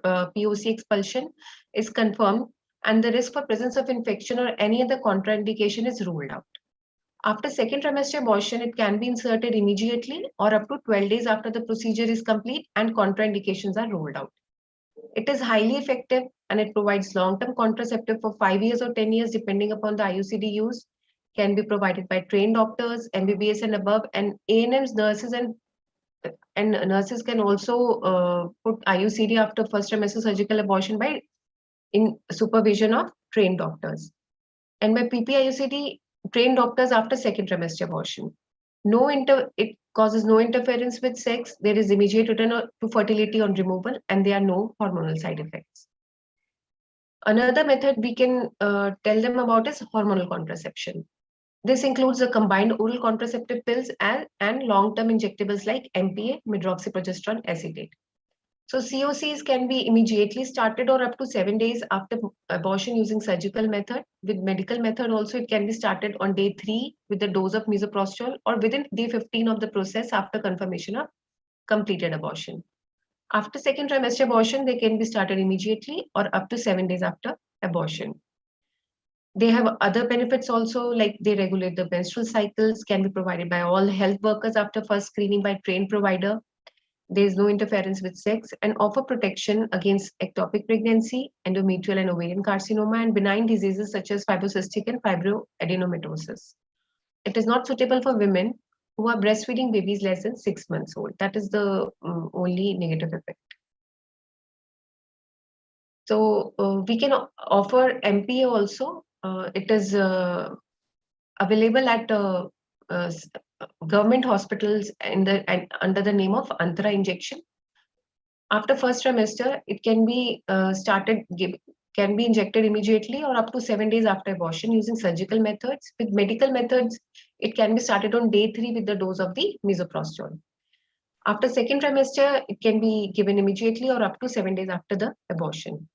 POC expulsion is confirmed and the risk for presence of infection or any other contraindication is ruled out. After second trimester abortion, it can be inserted immediately or up to 12 days after the procedure is complete and contraindications are ruled out. It is highly effective and it provides long-term contraceptive for 5 years or 10 years depending upon the IUCD use. Can be provided by trained doctors, MBBS and above, and ANMs, nurses and nurses can also put IUCD after first trimester surgical abortion by in supervision of trained doctors. And by PP-IUCD, trained doctors after second trimester abortion. It causes no interference with sex. There is immediate return to fertility on removal, and there are no hormonal side effects. Another method we can tell them about is hormonal contraception. This includes the combined oral contraceptive pills and long-term injectables like MPA, medroxyprogesterone acetate. So COCs can be immediately started or up to 7 days after abortion using surgical method. With medical method also, it can be started on day 3 with the dose of misoprostol or within day 15 of the process after confirmation of completed abortion. After second trimester abortion, they can be started immediately or up to 7 days after abortion. They have other benefits also, like they regulate the menstrual cycles, can be provided by all health workers after first screening by trained provider. There is no interference with sex and offer protection against ectopic pregnancy, endometrial and ovarian carcinoma, and benign diseases such as fibrocystic and fibroadenomatosis. It is not suitable for women who are breastfeeding babies less than 6 months old. That is the only negative effect. So we can offer MPA also. It is available at government hospitals under the name of Antara injection. After first trimester, it can be can be injected immediately or up to 7 days after abortion using surgical methods. With medical methods, it can be started on day 3 with the dose of the misoprostol. After second trimester, it can be given immediately or up to 7 days after the abortion.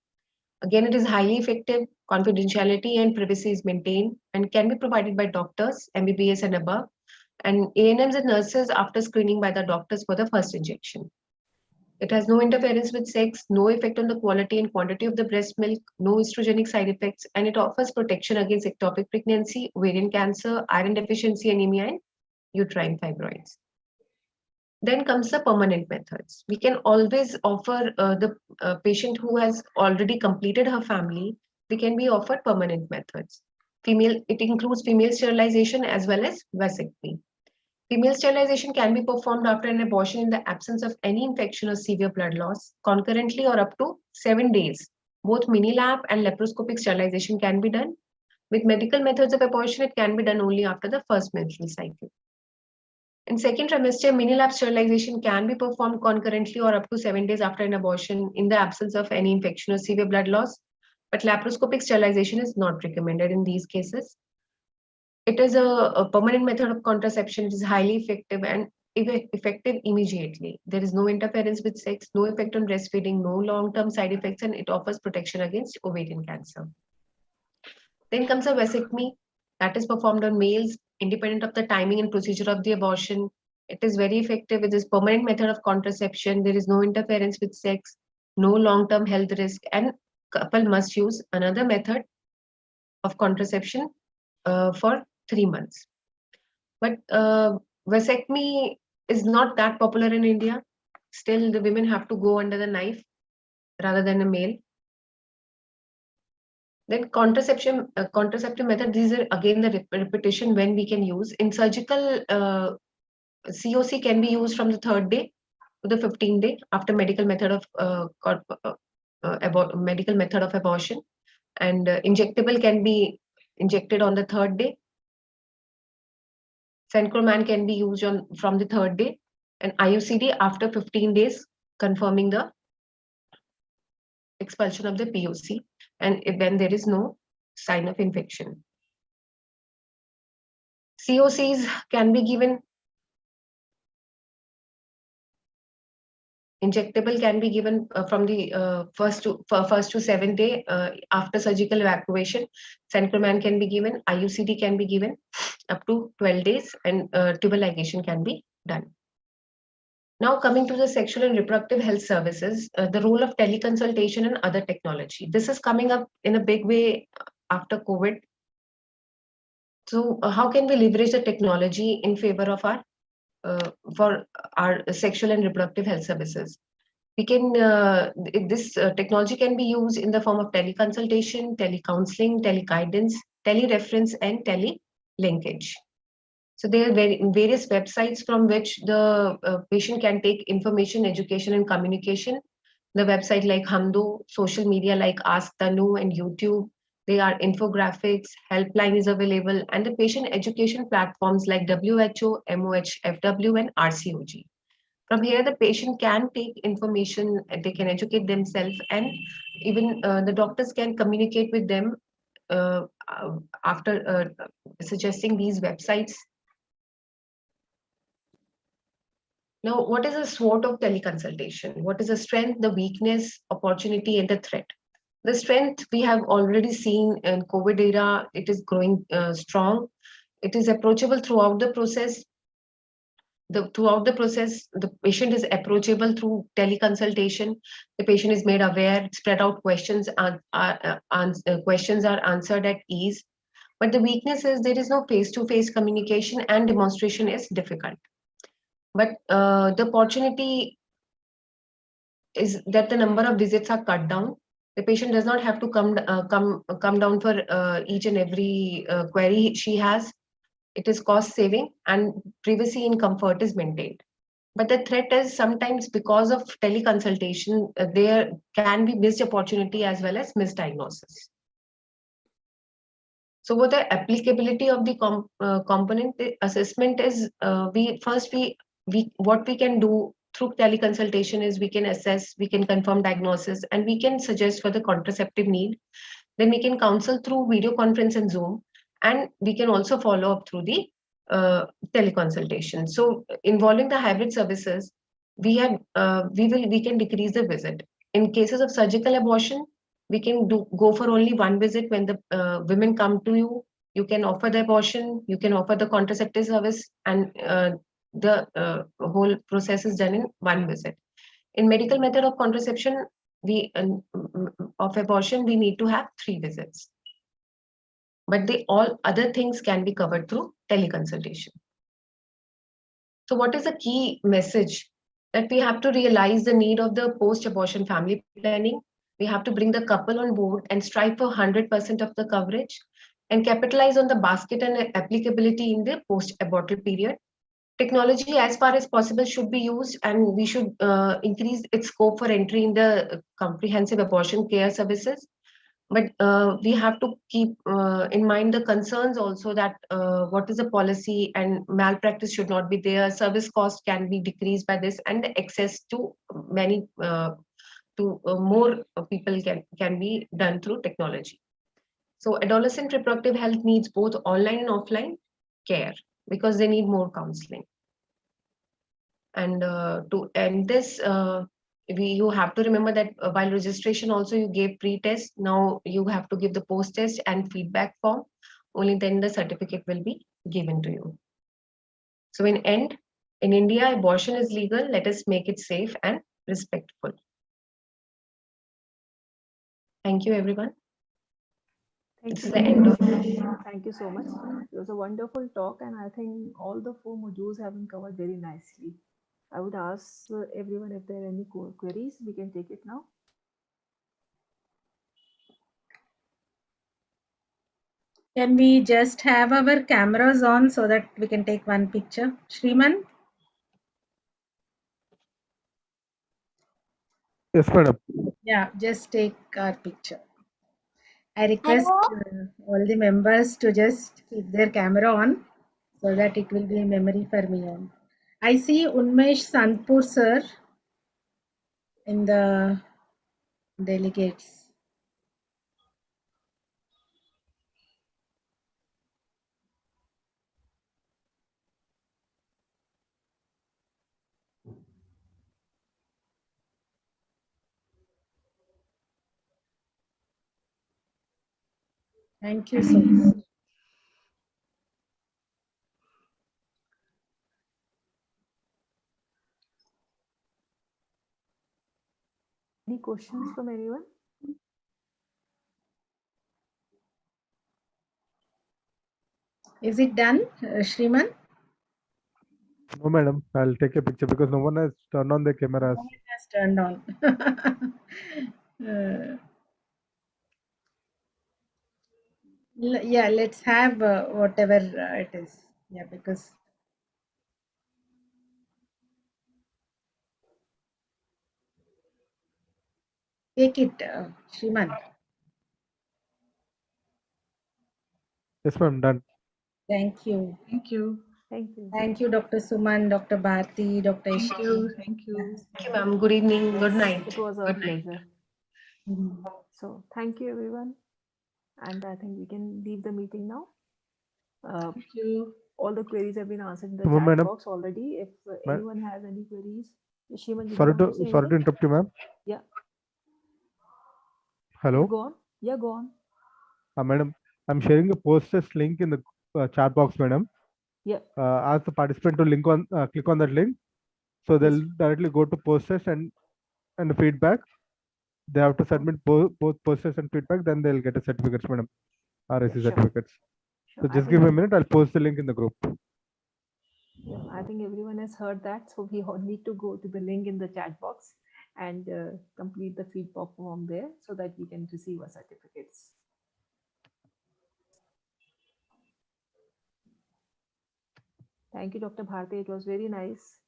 Again, it is highly effective, confidentiality and privacy is maintained and can be provided by doctors, MBBS and above, and ANMs and nurses after screening by the doctors for the first injection. It has no interference with sex, no effect on the quality and quantity of the breast milk, no estrogenic side effects, and it offers protection against ectopic pregnancy, ovarian cancer, iron deficiency, anemia, and uterine fibroids. Then comes the permanent methods. We can always offer the patient who has already completed her family, they can be offered permanent methods. It includes female sterilization as well as vasectomy. Female sterilization can be performed after an abortion in the absence of any infection or severe blood loss, concurrently or up to 7 days. Both mini-lap and laparoscopic sterilization can be done. With medical methods of abortion, it can be done only after the first menstrual cycle. In second trimester, mini-lap sterilization can be performed concurrently or up to 7 days after an abortion in the absence of any infection or severe blood loss. But laparoscopic sterilization is not recommended in these cases. It is a permanent method of contraception. It is highly effective and effective immediately. There is no interference with sex, no effect on breastfeeding, no long-term side effects, and it offers protection against ovarian cancer. Then comes a vasectomy that is performed on males independent of the timing and procedure of the abortion. It is very effective. It is permanent method of contraception. There is no interference with sex, no long-term health risk, and couple must use another method of contraception for 3 months. But vasectomy is not that popular in India. Still, the women have to go under the knife rather than a male. Then contraceptive method, these are again the repetition when we can use. In surgical, COC can be used from the 3rd day to the 15th day after medical method of abortion, and injectable can be injected on the 3rd day. Centroman can be used from the 3rd day, and IUCD after 15 days, confirming the expulsion of the POC, and when there is no sign of infection. COCs can be given. Injectable can be given from the first to 7th day after surgical evacuation. Centroman can be given. IUCD can be given up to 12 days, and tubal ligation can be done. Now coming to the sexual and reproductive health services, the role of teleconsultation and other technology. This is coming up in a big way after COVID. So how can we leverage the technology in favor of our for our sexual and reproductive health services? We can this technology can be used in the form of teleconsultation, telecounseling, teleguidance, telereference, and telelinkage. So there are various websites from which the patient can take information, education, and communication. The website like Hamdo, social media like Ask Tanu and YouTube. There are infographics, helpline is available, and the patient education platforms like WHO, MOH, FW, and RCOG. From here, the patient can take information, they can educate themselves, and even the doctors can communicate with them after suggesting these websites. Now, what is the SWOT of teleconsultation? What is the strength, the weakness, opportunity, and the threat? The strength we have already seen in COVID era, it is growing strong. It is approachable throughout the process. Throughout the process, the patient is approachable through teleconsultation. The patient is made aware, spread out questions questions are answered at ease. But the weakness is there is no face-to-face communication and demonstration is difficult. But the opportunity is that the number of visits are cut down. The patient does not have to come down for each and every query she has. It is cost saving and privacy and comfort is maintained. But the threat is sometimes because of teleconsultation, there can be missed opportunity as well as misdiagnosis. So what the applicability of the component assessment is, what we can do through teleconsultation is we can assess, we can confirm diagnosis, and we can suggest for the contraceptive need. Then we can counsel through video conference and Zoom, and we can also follow up through the teleconsultation. So involving the hybrid services, we can decrease the visit. In cases of surgical abortion, we can go for only one visit. When the women come to you, you can offer the abortion, you can offer the contraceptive service, and the whole process is done in one visit. In medical method of contraception, of abortion, we need to have 3 visits. But all other things can be covered through teleconsultation. So what is the key message? That we have to realize the need of the post-abortion family planning. We have to bring the couple on board and strive for 100% of the coverage and capitalize on the basket and applicability in the post-abortal period. Technology as far as possible should be used, and we should increase its scope for entry in the comprehensive abortion care services. But we have to keep in mind the concerns also, that what is the policy, and malpractice should not be there. Service cost can be decreased by this, and the access to many more people can be done through technology. So adolescent reproductive health needs both online and offline care, because they need more counseling. And to end this, you have to remember that while registration also you gave pre-test, now you have to give the post-test and feedback form. Only then the certificate will be given to you. So in end, in India, abortion is legal. Let us make it safe and respectful. Thank you, everyone. This is the end of. Thank you so much. It was a wonderful talk, and I think all the 4 modules have been covered very nicely. I would ask everyone if there are any queries. We can take it now. Can we just have our cameras on so that we can take one picture? Shriman? Yes, madam. Yeah, just take our picture. I request all the members to just keep their camera on so that it will be a memory for me on. I see Unmesh Santpur sir in the delegates. Thank you so much. Any questions from anyone? Is it done, Shriman? No, madam. I'll take a picture because no one has turned on the cameras. No one has turned on. Yeah, let's have whatever it is. Yeah, because take it, Shriman. Yes, ma'am. Done. Thank you. Thank you. Thank you. Thank you, Dr. Suman, Dr. Bharti, Dr. Thank Ishita. you. Thank you. Thank you, ma'am. Good evening. Good night. It was a Good night. pleasure. Mhm. So thank you, everyone. And I think we can leave the meeting now. Thank you. All the queries have been answered in the Suma, chat madam. box already. If anyone has any queries, Shriman, Sorry to interrupt you, ma'am. Yeah. Hello. Yeah, go on. Yeah, go on. Madam, I'm sharing a post-test link in the chat box, madam. Yeah. Ask the participant to click on that link, so they'll directly go to post-test and the feedback. They have to submit both post-test and feedback, then they'll get a certificates, madam. RAC certificates. Sure. So just give me a minute. I'll post the link in the group. Yeah, I think everyone has heard that. So we all need to go to the link in the chat box and complete the feedback form there so that we can receive our certificates. Thank you, Dr. Bharti. It was very nice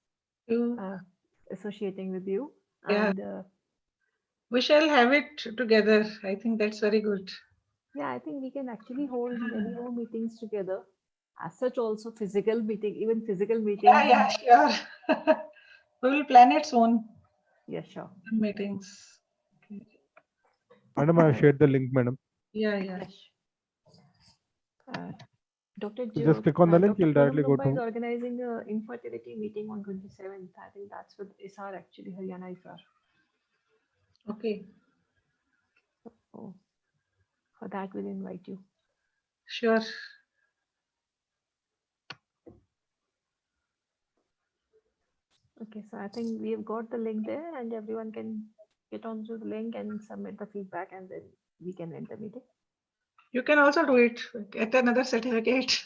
associating with you. Yeah. And we shall have it together. I think that's very good. Yeah, I think we can actually hold many more meetings together. As such, also physical meeting, even physical meeting. Yeah, sure. We will plan it soon. Yeah, sure. Meetings. Okay. Madam, I shared the link, madam. Yeah. Dr. Just click on the link, you'll directly go to. Is organizing an infertility meeting on 27th. I think that's with ISAR, actually, Haryana ISAR. Okay. So for that, we'll invite you. Sure. Okay, so I think we have got the link there, and everyone can get onto the link and submit the feedback, and then we can end the meeting. You can also do it. Get another certificate.